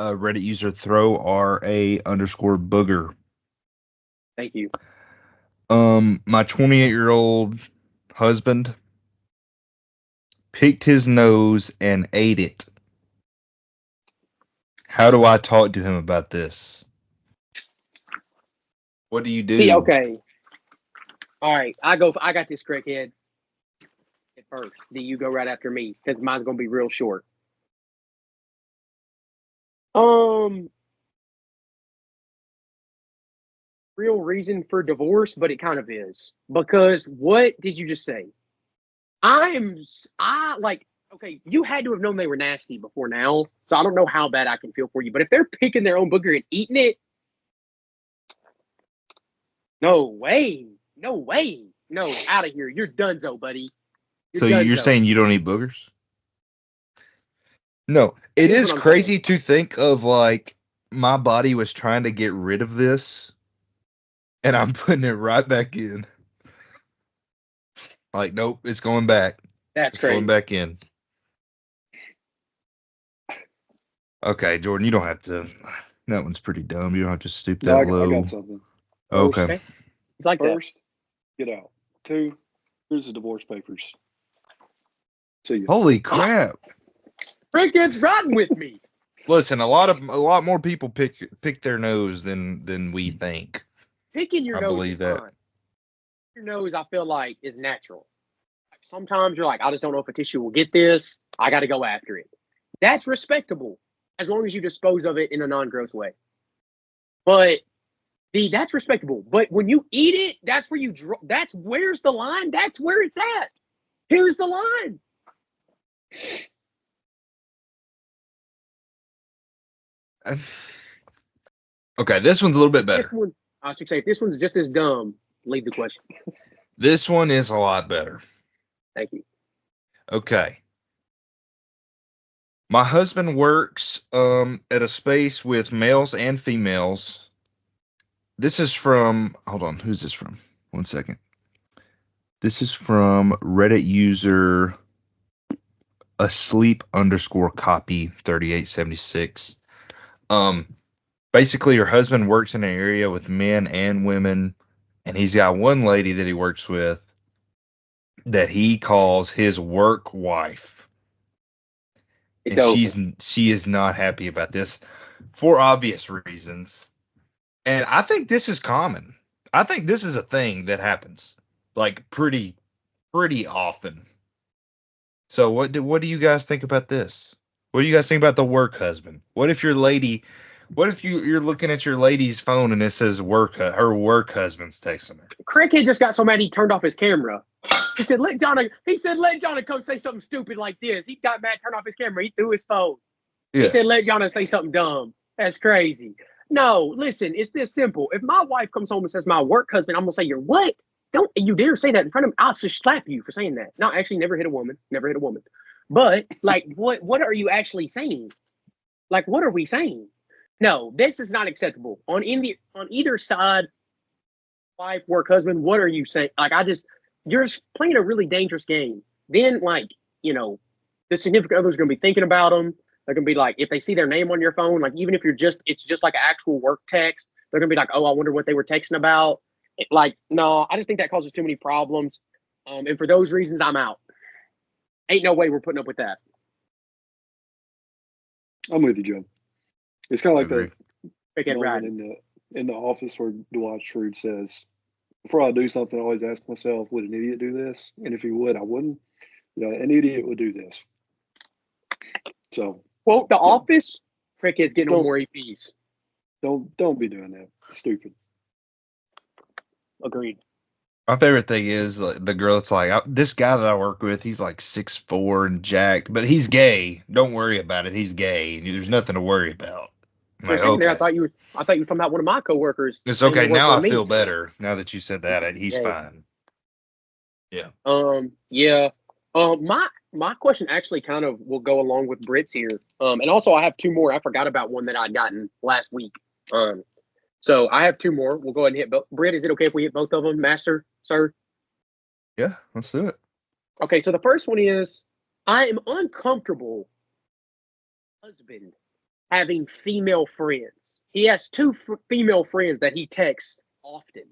Reddit user throwra_booger. Thank you. My 28-year-old husband picked his nose and ate it. How do I talk to him about this? What do you do? See, okay. All right, I got this, crackhead. At first, then you go right after me because mine's gonna be real short. Real reason for divorce, but it kind of is because what did you just say? Okay, you had to have known they were nasty before now, so I don't know how bad I can feel for you. But if they're picking their own booger and eating it, no way, no, out of here. You're donezo, buddy. So you're saying you don't eat boogers? No, it is crazy to think of like my body was trying to get rid of this, and I'm putting it right back in. Like, nope, it's going back. That's crazy. Going back in. Okay, Jordan, you don't have to. That one's pretty dumb. You don't have to stoop that low. I got something. Okay. It's like First, get out. 2, here's the divorce papers. See you. Holy crap! Crackhead's riding with me. Listen, a lot more people pick their nose than we think. Picking your I nose believe is that. fine. Your nose, I feel like, is natural. Sometimes you're like, I just don't know if a tissue will get this. I got to go after it. That's respectable as long as you dispose of it in a non-gross way. But that's respectable. But when you eat it, that's where where's the line? That's where it's at. Here's the line. Okay, this one's a little bit better. I was going to say, if this one's just as dumb, leave the question. This one is a lot better. Thank you. Okay. My husband works at a space with males and females. This is from, hold on, who's this from? 1 second. This is from Reddit user asleep_copy 3876. Basically, her husband works in an area with men and women, and he's got one lady that he works with that he calls his work wife. She is not happy about this for obvious reasons. And I think this is common. I think this is a thing that happens like pretty often. So what do you guys think about this? What do you guys think about the work husband? What if you're looking at your lady's phone and it says her work husband's texting her? Crackhead just got so mad he turned off his camera. He said, let Johnny come say something stupid like this. He got mad, turned off his camera. He threw his phone. Yeah. He said, let Johnny say something dumb. That's crazy. No, listen, it's this simple. If my wife comes home and says my work husband, I'm going to say, you're what? Don't you dare say that in front of me. I'll just slap you for saying that. No, actually, never hit a woman. But, like, what are you actually saying? Like, what are we saying? No, this is not acceptable. On either side, wife, work, husband, what are you saying? Like, you're playing a really dangerous game. Then, like, the significant other is going to be thinking about them. They're going to be like, if they see their name on your phone, like, even if it's just like an actual work text, they're going to be like, oh, I wonder what they were texting about. No, I just think that causes too many problems. And for those reasons, I'm out. Ain't no way we're putting up with that. I'm with you, Joe. It's kind of like the moment in the office where Dwight Schrute says, before I do something, I always ask myself, would an idiot do this? And if he would, I wouldn't. An idiot would do this. So, well, the office, Cricket's getting on more EPs. Don't be doing that. Stupid. Agreed. My favorite thing is the girl that's like, this guy that I work with, he's like 6'4" and jacked, but he's gay. Don't worry about it. He's gay. There's nothing to worry about. For a second there, I thought you were talking about one of my coworkers. It's okay. Now I feel better. Now that you said that, he's fine. Yeah. Yeah. My question actually kind of will go along with Britt's here. And also I have two more. I forgot about one that I'd gotten last week. So I have two more. We'll go ahead and hit both. Britt, is it okay if we hit both of them, Master, sir? Yeah, let's do it. Okay, so the first one is, I am uncomfortable husband having female friends. He has two female friends that he texts often.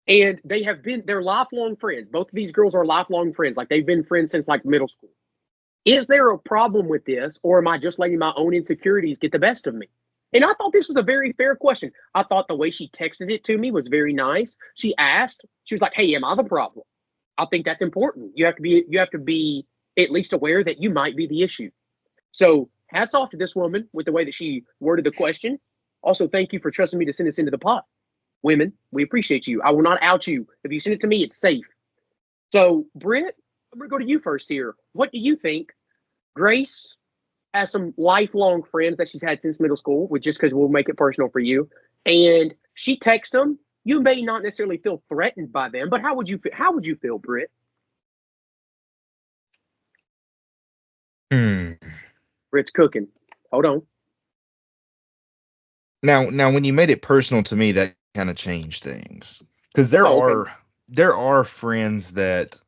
And they're lifelong friends. Both of these girls are lifelong friends. Like they've been friends since like middle school. Is there a problem with this, or am I just letting my own insecurities get the best of me? And I thought this was a very fair question. I thought the way she texted it to me was very nice. She was like, "Hey, am I the problem?" I think that's important. You have to be at least aware that you might be the issue. So hats off to this woman with the way that she worded the question. Also, thank you for trusting me to send this into the pot. Women, we appreciate you. I will not out you. If you send it to me, it's safe. So, Britt, I'm going to go to you first here. What do you think? Grace has some lifelong friends that she's had since middle school, which just because we'll make it personal for you. And she texts them. You may not necessarily feel threatened by them, but how would you feel, Britt? Britt's cooking. Hold on. Now, when you made it personal to me, that kind of changed things, because there are friends that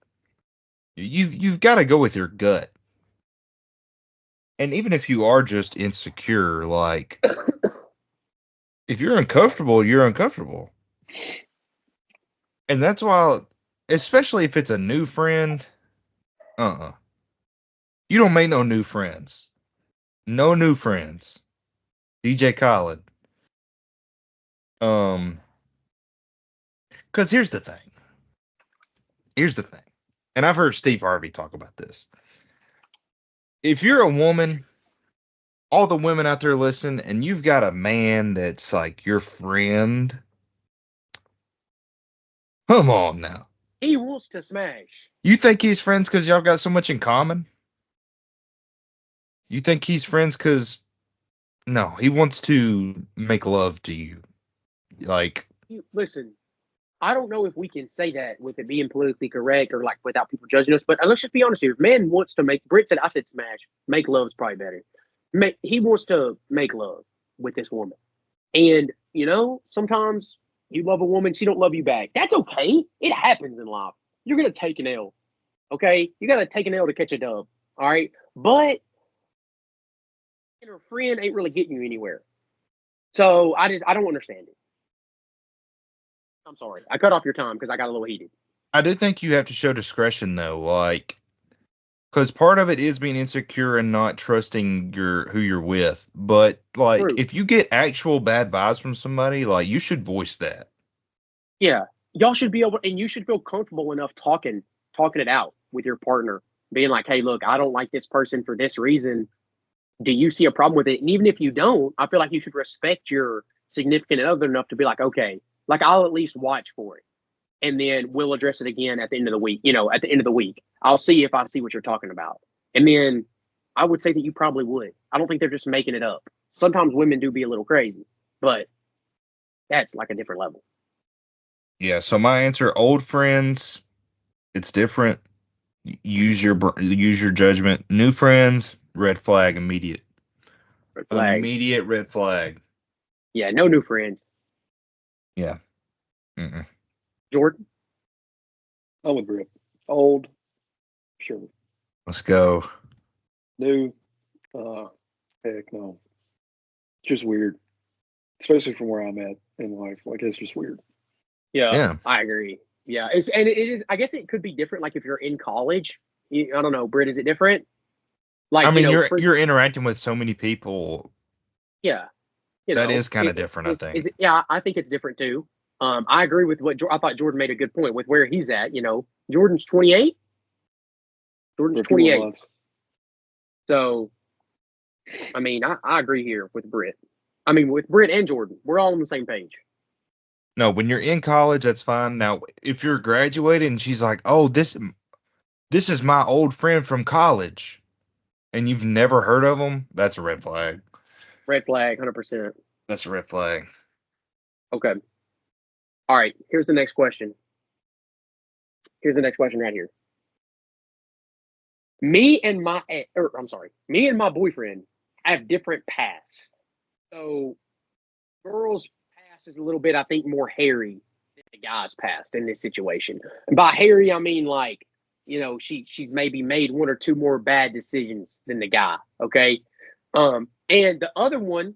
you've got to go with your gut, and even if you are just insecure, like if you're uncomfortable, you're uncomfortable, and that's why, especially if it's a new friend, you don't make no new friends. No new friends. DJ Khaled. Because here's the thing. And I've heard Steve Harvey talk about this. If you're a woman, all the women out there listen, and you've got a man that's like your friend, come on now. He wants to smash. You think he's friends because y'all got so much in common? You think he's friends because, no, he wants to make love to you. Like, listen, I don't know if we can say that with it being politically correct or like without people judging us, but let's just be honest here. If man wants to Britt said, I said smash, make love is probably better. He wants to make love with this woman. And, sometimes you love a woman, she don't love you back. That's okay. It happens in life. You're going to take an L. Okay? You got to take an L to catch a dub. All right? But her friend ain't really getting you anywhere. So I don't understand it. I'm sorry. I cut off your time because I got a little heated. I do think you have to show discretion, though, like, because part of it is being insecure and not trusting who you're with. But, like, True. If you get actual bad vibes from somebody, like, you should voice that. Yeah. Y'all should be able, and you should feel comfortable enough talking it out with your partner, being like, hey, look, I don't like this person for this reason. Do you see a problem with it? And even if you don't, I feel like you should respect your significant other enough to be like, okay, like I'll at least watch for it. And then we'll address it again at the end of the week. At the end of the week, I'll see if I see what you're talking about. And then I would say that you probably would. I don't think they're just making it up. Sometimes women do be a little crazy, but that's like a different level. Yeah, so my answer, old friends, it's different. Use your judgment. New friends, red flag, immediate. Red flag. Immediate red flag. Yeah, no new friends. Yeah. Mm-mm. Jordan? I'm with Britt. Old, sure. Let's go. New, heck no. It's just weird. Especially from where I'm at in life. Like, it's just weird. Yeah. I agree. Yeah, it is. I guess it could be different. Like if you're in college, I don't know, Britt, is it different? Like, I mean, you're interacting with so many people. Yeah, that is kind of different. I think. Yeah, I think it's different too. I agree with what I thought Jordan made a good point with where he's at. Jordan's 28. Jordan's 28. So, I mean, I agree here with Britt. I mean, with Britt and Jordan, we're all on the same page. No, when you're in college, that's fine. Now, if you're graduating and she's like, oh, this is my old friend from college, and you've never heard of them, that's a red flag. Red flag, 100%. That's a red flag. Okay. All right, here's the next question. Here's the next question right here. Me and my boyfriend have different paths. So, girls' past is a little bit, I think, more hairy than the guy's past in this situation. And by hairy, I mean like, she maybe made one or two more bad decisions than the guy. Okay. And the other one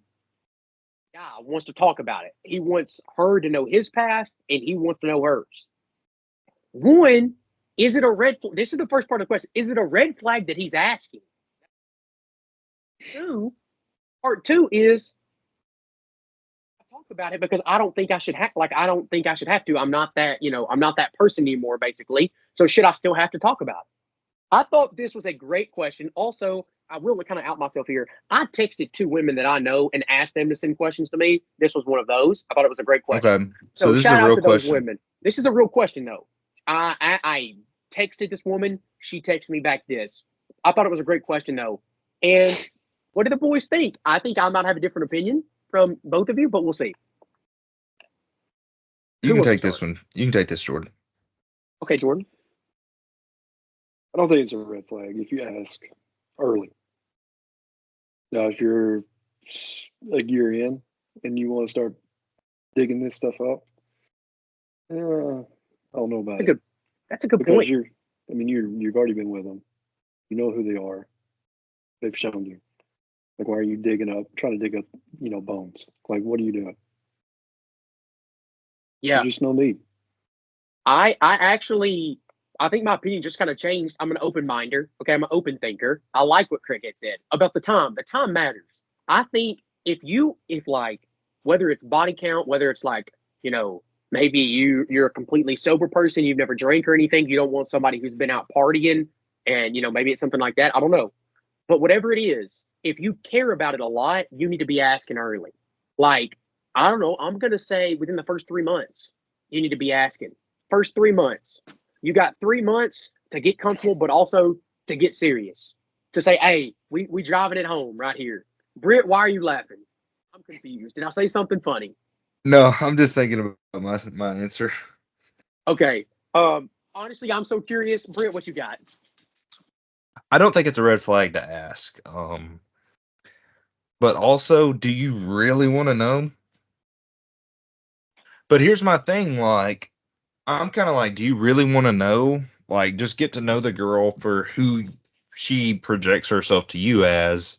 guy wants to talk about it. He wants her to know his past, and he wants to know hers. One, is it a red flag? This is the first part of the question. Is it a red flag that he's asking? Part two is talk about it because I don't think I should have. I don't think I should have to. I'm not that. I'm not that person anymore. Basically, so should I still have to talk about it? I thought this was a great question. Also, I will kind of out myself here. I texted 2 women that I know and asked them to send questions to me. This was one of those. I thought it was a great question. Okay, so this is shout a out real to those question. women. This is a real question, though. I texted this woman. She texted me back this. I thought it was a great question, though. And what do the boys think? I think I might have a different opinion from both of you, but we'll see. You Who can wants to take this start? one. You can take this, Jordan. Okay, Jordan. I don't think it's a red flag if you ask early. Now, if you're a year in and you want to start digging this stuff up, I don't know about it. That's a good Because point. you've already been with them. You know who they are. They've shown you. Like, why are you trying to dig up, bones? Like, what are you doing? Yeah. There's just no need. I think my opinion just kind of changed. I'm an open minder. Okay, I'm an open thinker. I like what Craig had said about the time. The time matters. I think if whether it's body count, whether it's maybe you're a completely sober person, you've never drank or anything, you don't want somebody who's been out partying, and maybe it's something like that. I don't know, but whatever it is, if you care about it a lot, you need to be asking early. Like, I don't know. I'm gonna say within the first 3 months, you need to be asking. First 3 months. You got 3 months to get comfortable, but also to get serious. To say, hey, we driving it home right here. Britt, why are you laughing? I'm confused. Did I say something funny? No, I'm just thinking about my answer. Okay. Honestly, I'm so curious. Britt, what you got? I don't think it's a red flag to ask. But also, do you really want to know? But here's my thing, I'm kind of like, do you really want to know? Like, just get to know the girl for who she projects herself to you as.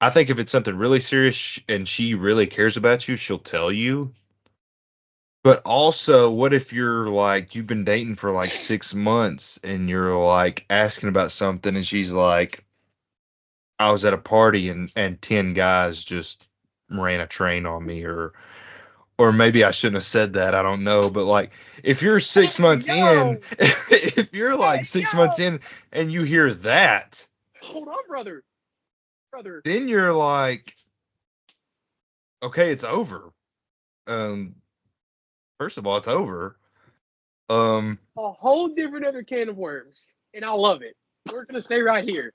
I think if it's something really serious and she really cares about you, she'll tell you. But also, what if you're you've been dating for 6 months and you're asking about something and she's like, I was at a party and 10 guys just ran a train on me, or maybe I shouldn't have said that. I don't know. But if you're 6 months in, if you're 6 months in and you hear that, hold on, brother, then you're okay, it's over. First of all, it's over. A whole different other can of worms, and I love it. We're gonna stay right here.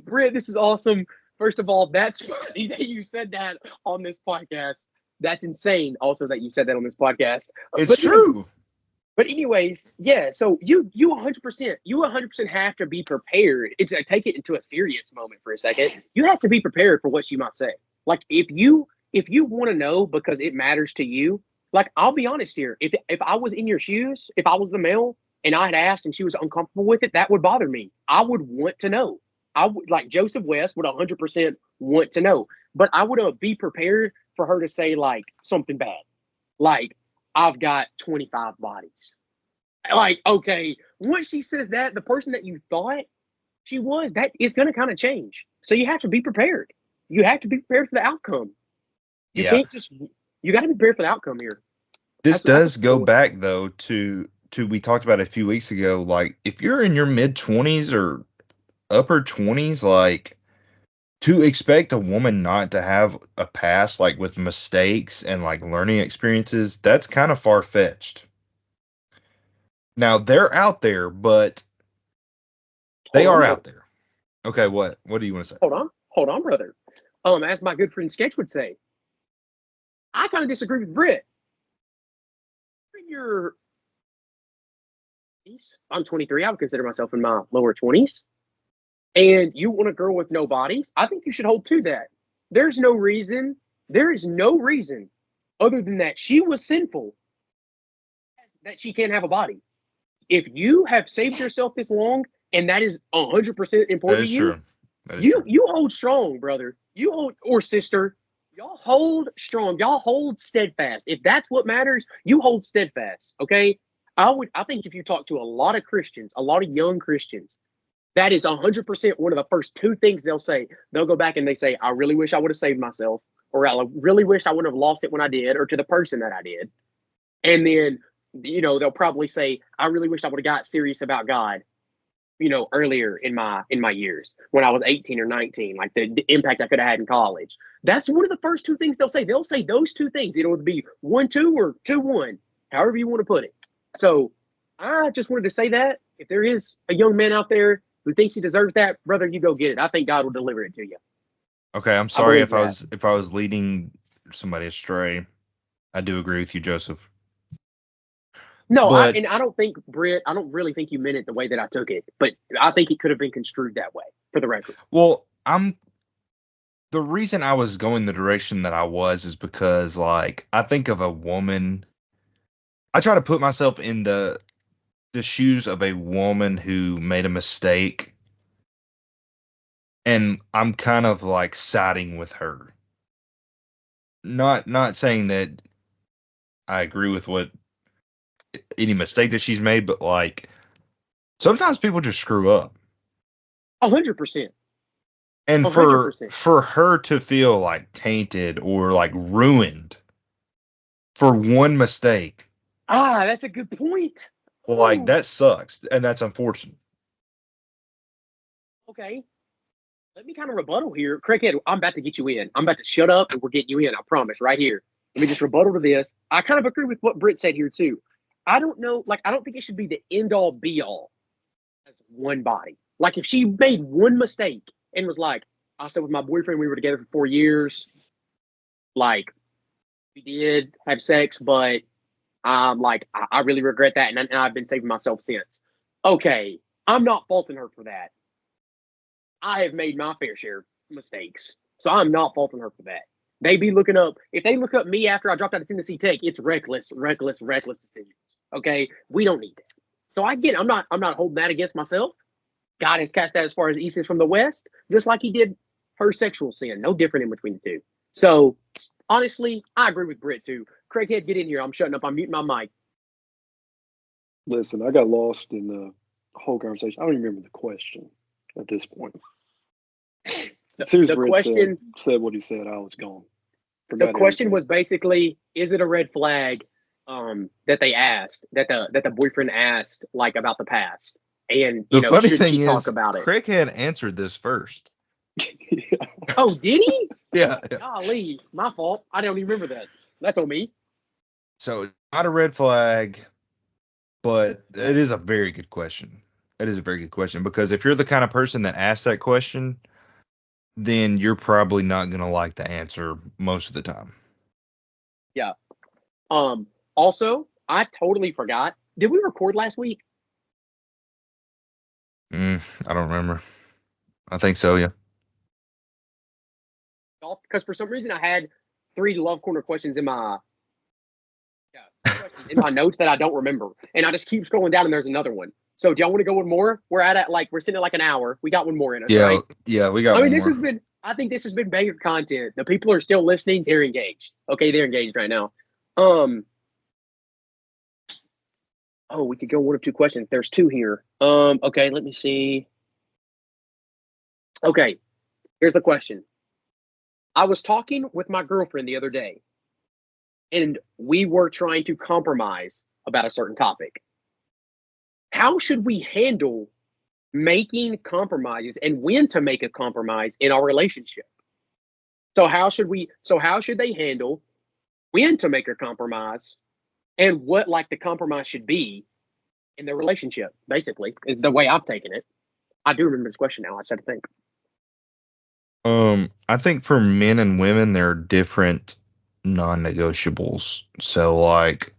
Britt, this is awesome. First of all, that's funny that you said that on this podcast. That's insane. Also, that you said that on this podcast. It's true. But anyways, yeah. So you 100% have to be prepared. Take it into a serious moment for a second. You have to be prepared for what she might say. If you want to know because it matters to you. I'll be honest here. If I was in your shoes, if I was the male and I had asked and she was uncomfortable with it, that would bother me. I would want to know. I would Joseph West would 100% want to know. But I would be prepared for her to say something bad. I've got 25 bodies. Okay, once she says that, the person that you thought she was, that is going to kind of change. So you have to be prepared. You have to be prepared for the outcome. You can't you got to be prepared for the outcome here. This does go back though to we talked about it a few weeks ago. If you're in your mid 20s or upper 20s, to expect a woman not to have a past with mistakes and learning experiences, that's kind of far fetched. Now they're out there, but they are out there. Okay, what do you want to say? Hold on, brother. As my good friend Sketch would say, I kind of disagree with Britt. I'm 23. I would consider myself in my lower 20s. And you want a girl with no bodies? I think you should hold to that. There is no reason other than that she was sinful that she can't have a body. If you have saved yourself this long and that is 100% important to you, That is true. you hold strong, brother. You hold, or sister, Y'all hold strong. Y'all hold steadfast. If that's what matters, you hold steadfast. Okay. I think if you talk to a lot of Christians, a lot of young Christians, that is 100% one of the first two things they'll say. They'll go back and they say, I really wish I would have saved myself, or I really wish I wouldn't have lost it when I did, or to the person that I did. And then, they'll probably say, I really wish I would have got serious about God, earlier in my years when I was 18 or 19, like the impact I could have had in college. That's one of the first two things they'll say. They'll say those two things. It'll be 1-2 or 2-1, however you want to put it. So I just wanted to say that if there is a young man out there who thinks he deserves that, brother, you go get it. I think God will deliver it to you. Okay, I'm sorry if I was leading somebody astray. I do agree with you, Joseph. No, I don't think, Britt, I don't really think you meant it the way that I took it, but I think it could have been construed that way, for the record. Well, the reason I was going the direction that I was is because, like, I think of a woman. I try to put myself in the shoes of a woman who made a mistake, and I'm kind of like siding with her. Not saying that I agree with what any mistake that she's made, but like sometimes people just screw up. 100%. And 100%. for her to feel like tainted or like ruined for one mistake. That's a good point. Well, like that sucks, and that's unfortunate. Okay. Let me kind of rebuttal here. Craighead, I'm about to get you in. I'm about to shut up and we're getting you in. I promise, right here. Let me just rebuttal to this. I kind of agree with what Britt said here too. I don't know, I don't think it should be the end all be all as one body. Like if she made one mistake and was like, I said with my boyfriend, we were together for 4 years. Like we did have sex, but I really regret that. And I've been saving myself since. Okay. I'm not faulting her for that. I have made my fair share of mistakes. So I'm not faulting her for that. If they look up me after I dropped out of Tennessee Tech, it's reckless decisions. Okay. We don't need that. So I get it. I'm not holding that against myself. God has cast that as far as the east is from the west, just like he did her sexual sin. No different in between the two. So honestly, I agree with Britt too. Craighead, get in here. I'm shutting up. I'm muting my mic. Listen, I got lost in the whole conversation. I don't even remember the question at this point. As soon as Britt said what he said, I was gone. The question was basically, is it a red flag that they asked, that the boyfriend asked, like about the past? And the funny should thing she is, talk about it? Craighead answered this first. Yeah. Oh, did he? Yeah. Golly, my fault. I don't even remember that. That's on me. So not a red flag, but it is a very good question. It is a very good question because if you're the kind of person that asks that question, then you're probably not going to like the answer most of the time. Yeah. Also, I totally forgot. Did we record last week? I don't remember. I think so, yeah. Because for some reason I had 3 Love Corner questions in my notes that I don't remember. And I just keep scrolling down and there's another one. So do y'all want to go with more? We're sitting at an hour. We got one more in us, right? Yeah, we got one more. I think this has been banger content. The people are still listening. They're engaged. Okay, they're engaged right now. We could go one of 2 questions. There's 2 here. Okay, let me see. Okay, here's the question. I was talking with my girlfriend the other day, and we were trying to compromise about a certain topic. How should we handle making compromises and when to make a compromise in our relationship? So how should they handle when to make a compromise and what the compromise should be in their relationship, basically, is the way I've taken it. I do remember this question now. I just had to think. I think for men and women, there are different non-negotiables. So, like,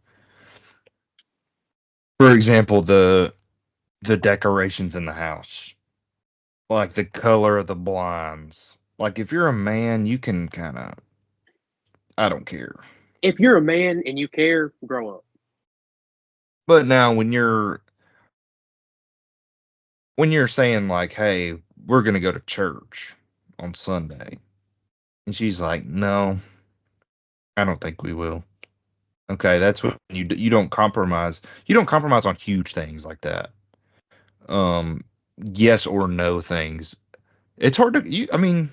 for example, the decorations in the house, like the color of the blinds. Like, if you're a man, you can kind of, I don't care. If you're a man and you care, grow up. But now when you're saying like, hey, we're going to go to church on Sunday, And she's like, no, I don't think we will. Okay, that's what you don't compromise. You don't compromise on huge things like that. Yes or no things. It's hard to. I mean,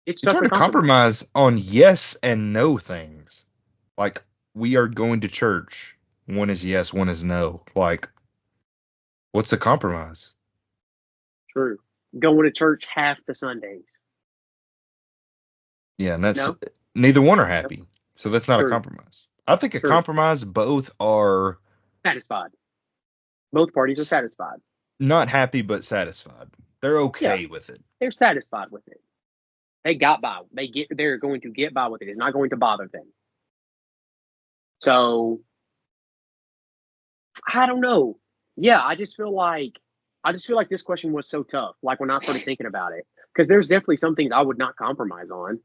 It's it's tough hard to to compromise on yes and no things. Like we are going to church. One is yes, one is no. Like, what's the compromise? True. Going to church half the Sundays. Yeah, and that's No? neither one are happy. So that's not a True. compromise. I think a True. compromise, both are Satisfied. Both parties are satisfied. not happy but satisfied. They're okay with it. They're satisfied with it. They got by. They're going to get by with it. It's not going to bother them. So I don't know. Yeah, I just feel like this question was so tough. Like when I started thinking about it, because there's definitely some things I would not compromise on.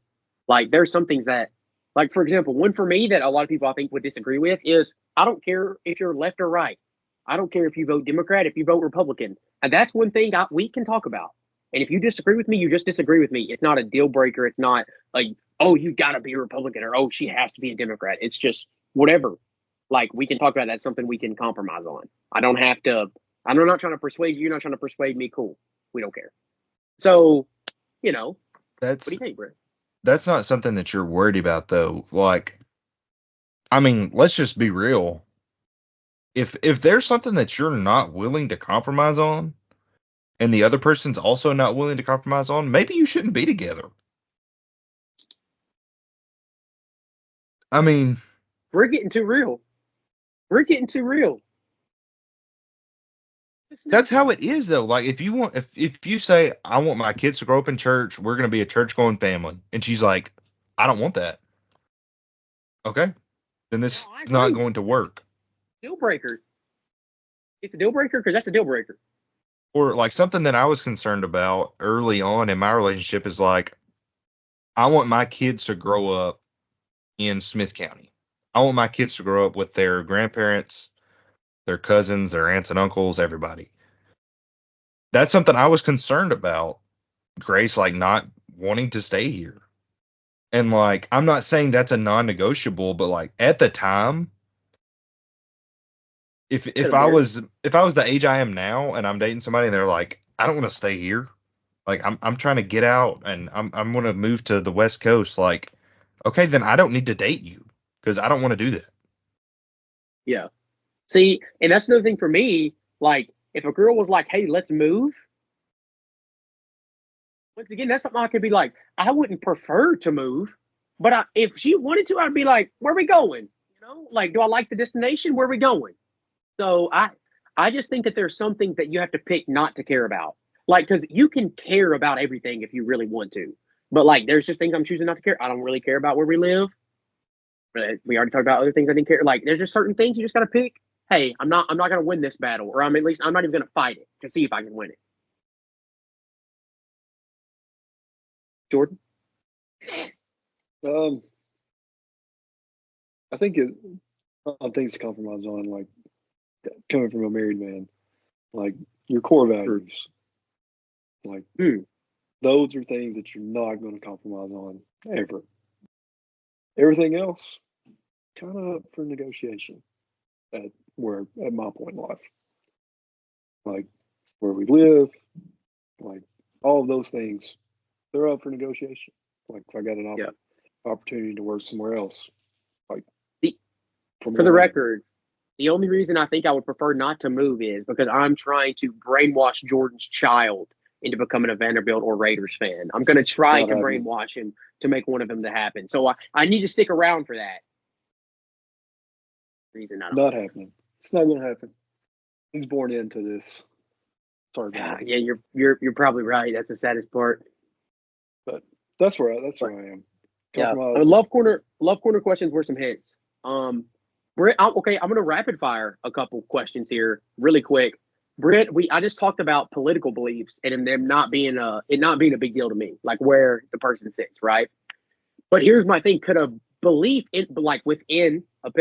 Like there's some things that, like for example, one for me that a lot of people I think would disagree with is I don't care if you're left or right. I don't care if you vote Democrat, if you vote Republican, and that's one thing we can talk about. And if you disagree with me, you just disagree with me. It's not a deal breaker. It's not like, oh, you got to be a Republican or oh, she has to be a Democrat. It's just whatever. Like we can talk about that. Something we can compromise on. I don't have to. I'm not trying to persuade you. You're not trying to persuade me. Cool. We don't care. So, what That's do you think, Brett? that's not something that you're worried about though. Like, I mean, let's just be real. If there's something that you're not willing to compromise on, and the other person's also not willing to compromise on, maybe you shouldn't be together. I mean, We're getting too real. We're getting too real. that's how it is though. Like if you say I want my kids to grow up in church, we're going to be a church going family, and she's like, I don't want that. Okay, then this No, I is not agree. going to work. Deal breaker. It's a deal breaker because that's a deal breaker. Or like something that I was concerned about early on in my relationship is like, I want my kids to grow up in Smith County. I want my kids to grow up with their grandparents, their cousins, their aunts and uncles, everybody. That's something I was concerned about, Grace, like not wanting to stay here. And like, I'm not saying that's a non-negotiable, but like at the time, if I was the age I am now and I'm dating somebody and they're like, I don't want to stay here. Like I'm trying to get out and I'm going to move to the West Coast. Like, okay, then I don't need to date you because I don't want to do that. Yeah. See, and that's another thing for me. Like, if a girl was like, "Hey, let's move," once again, that's something I could be like. I wouldn't prefer to move, but if she wanted to, I'd be like, "Where are we going?" Like, do I like the destination? Where are we going? So I just think that there's some things that you have to pick not to care about. Like, because you can care about everything if you really want to, but like, there's just things I'm choosing not to care. I don't really care about where we live. But we already talked about other things I didn't care. Like, there's just certain things you just got to pick. Hey, I'm not going to win this battle, or I'm not even going to fight it to see if I can win it. Jordan? I think things to compromise on, like coming from a married man, like your core values, like those are things that you're not going to compromise on ever. Everything else, kind of up for negotiation at my point in life, like where we live, like all of those things, they're up for negotiation. Like if I got an opportunity to work somewhere else, like for the record, the only reason I think I would prefer not to move is because I'm trying to brainwash Jordan's child into becoming a Vanderbilt or Raiders fan. I'm going to try to brainwash him to make one of them to happen. So I need to stick around for that reason. Not happening. It's not going to happen. He's born into this. Sorry. Yeah, you're probably right. That's the saddest part. But that's where I am. Yeah, love corner questions were some hits. Britt, I'm going to rapid fire a couple questions here really quick. Britt, I just talked about political beliefs and them not being a big deal to me, like where the person sits, right? But here's my thing: could a belief within a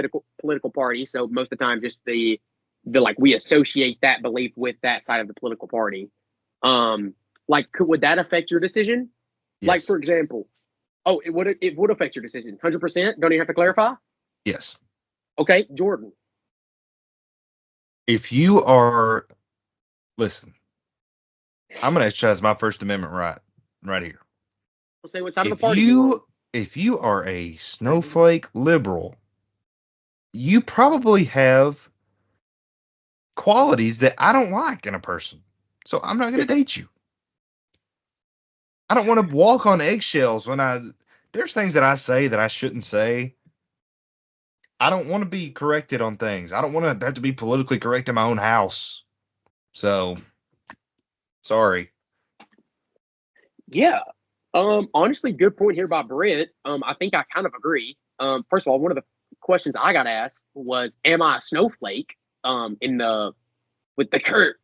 political party, so most of the time just the like we associate that belief with that side of the political party, would that affect your decision? Like, Yes. for example, it would affect your decision. 100%? Don't even have to clarify? Yes. Okay, Jordan. If you are, listen, I'm going to exercise my First Amendment right here. We'll say what side of the party you're on. If you are a snowflake liberal, you probably have qualities that I don't like in a person. So I'm not going to date you. I don't want to walk on eggshells there's things that I say that I shouldn't say. I don't want to be corrected on things. I don't want to have to be politically correct in my own house. So, sorry. Yeah. Honestly, good point here by Britt. I think I kind of agree. First of all, one of the questions I got asked was, am I a snowflake? With the current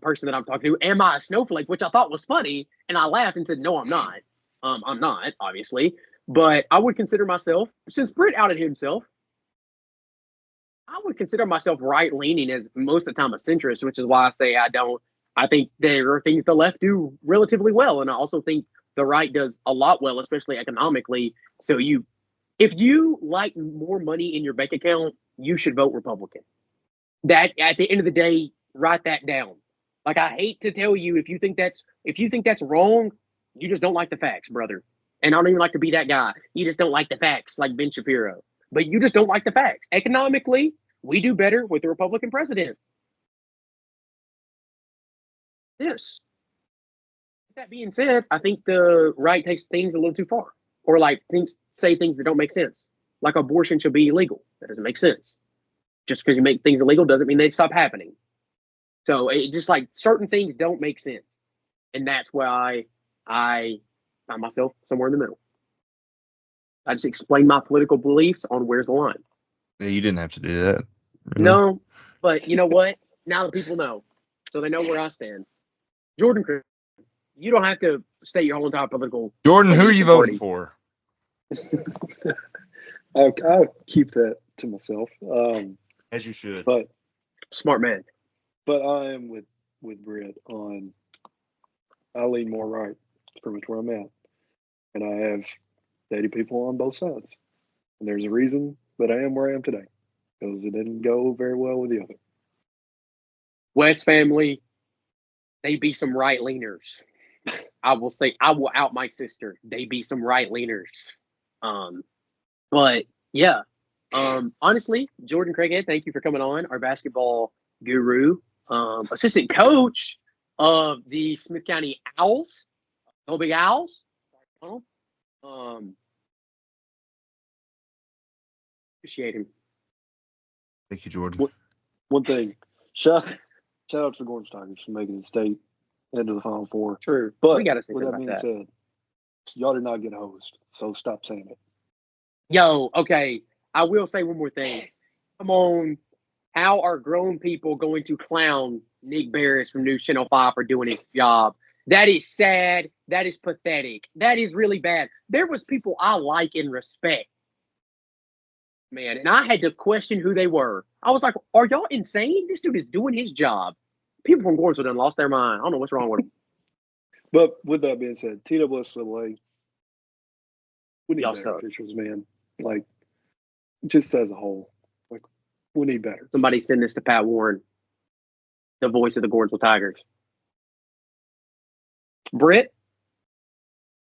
person that I'm talking to, am I a snowflake? Which I thought was funny, and I laughed and said, no, I'm not. I'm not, obviously. But I would consider myself, since Britt outed himself, I would consider myself right-leaning as most of the time a centrist, which is why I say I don't. I think there are things the left do relatively well, and I also think the right does a lot well, especially economically. So if you like more money in your bank account, you should vote Republican. That, at the end of the day, write that down. Like, I hate to tell you, if you think that's wrong, you just don't like the facts, brother. And I don't even like to be that guy. You just don't like the facts, like Ben Shapiro. But you just don't like the facts. Economically, we do better with the Republican president. Yes. That being said, I think the right takes things a little too far, or say things that don't make sense. Like abortion should be illegal. That doesn't make sense. Just because you make things illegal doesn't mean they stop happening. So it just like certain things don't make sense, and that's why I find myself somewhere in the middle. I just explain my political beliefs on where's the line. Yeah, you didn't have to do that. Really. No, but you know what? Now the people know, so they know where I stand. Jordan, you don't have to state your whole entire political. Jordan, who are you voting for? I'll keep that to myself. As you should. But smart man. But I am with Britt on. I lean more right. That's pretty much where I'm at, and I have dated people on both sides, and there's a reason that I am where I am today, because it didn't go very well with the other. West family, they be some right-leaners. I will say, I will out my sister. They be some right-leaners. But yeah, honestly, Jordan Craighead, thank you for coming on, our basketball guru, assistant coach of the Smith County Owls, Go Big Owls. Appreciate him. Thank you, Jordan. One thing, shout out to the Gordon Tigers for making the state into the Final Four. True, but we got to say with that something being about that. said, y'all did not get a host, so stop saying it. Yo, okay, I will say one more thing. Come on, how are grown people going to clown Nick Barris from News Channel 5 for doing his job? That is sad. That is pathetic. That is really bad. There was people I like and respect, man, and I had to question who they were. I was like, are y'all insane? This dude is doing his job. People from Gordonsville done lost their mind. I don't know what's wrong with them. But with that being said, TWSLA, we need Y'all better suck. officials, man. Like, just as a whole, like, we need better. Somebody send this to Pat Warren, the voice of the Gordonsville Tigers. Britt,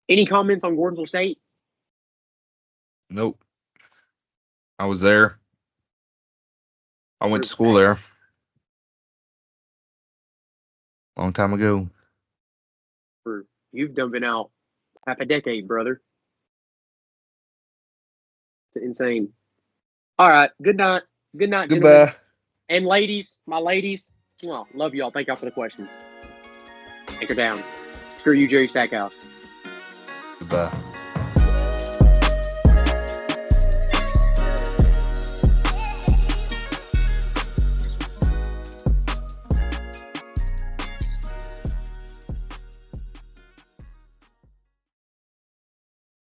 any comments on Gordonsville State? Nope. I was there. I went to school there. Long time ago. You've done been out half a decade, brother. It's insane. All right. Good night. Good night, gentlemen. Goodbye. And ladies, my ladies, well, love y'all. Thank y'all for the question. Take her down. Screw you, Jerry Stackhouse. Goodbye.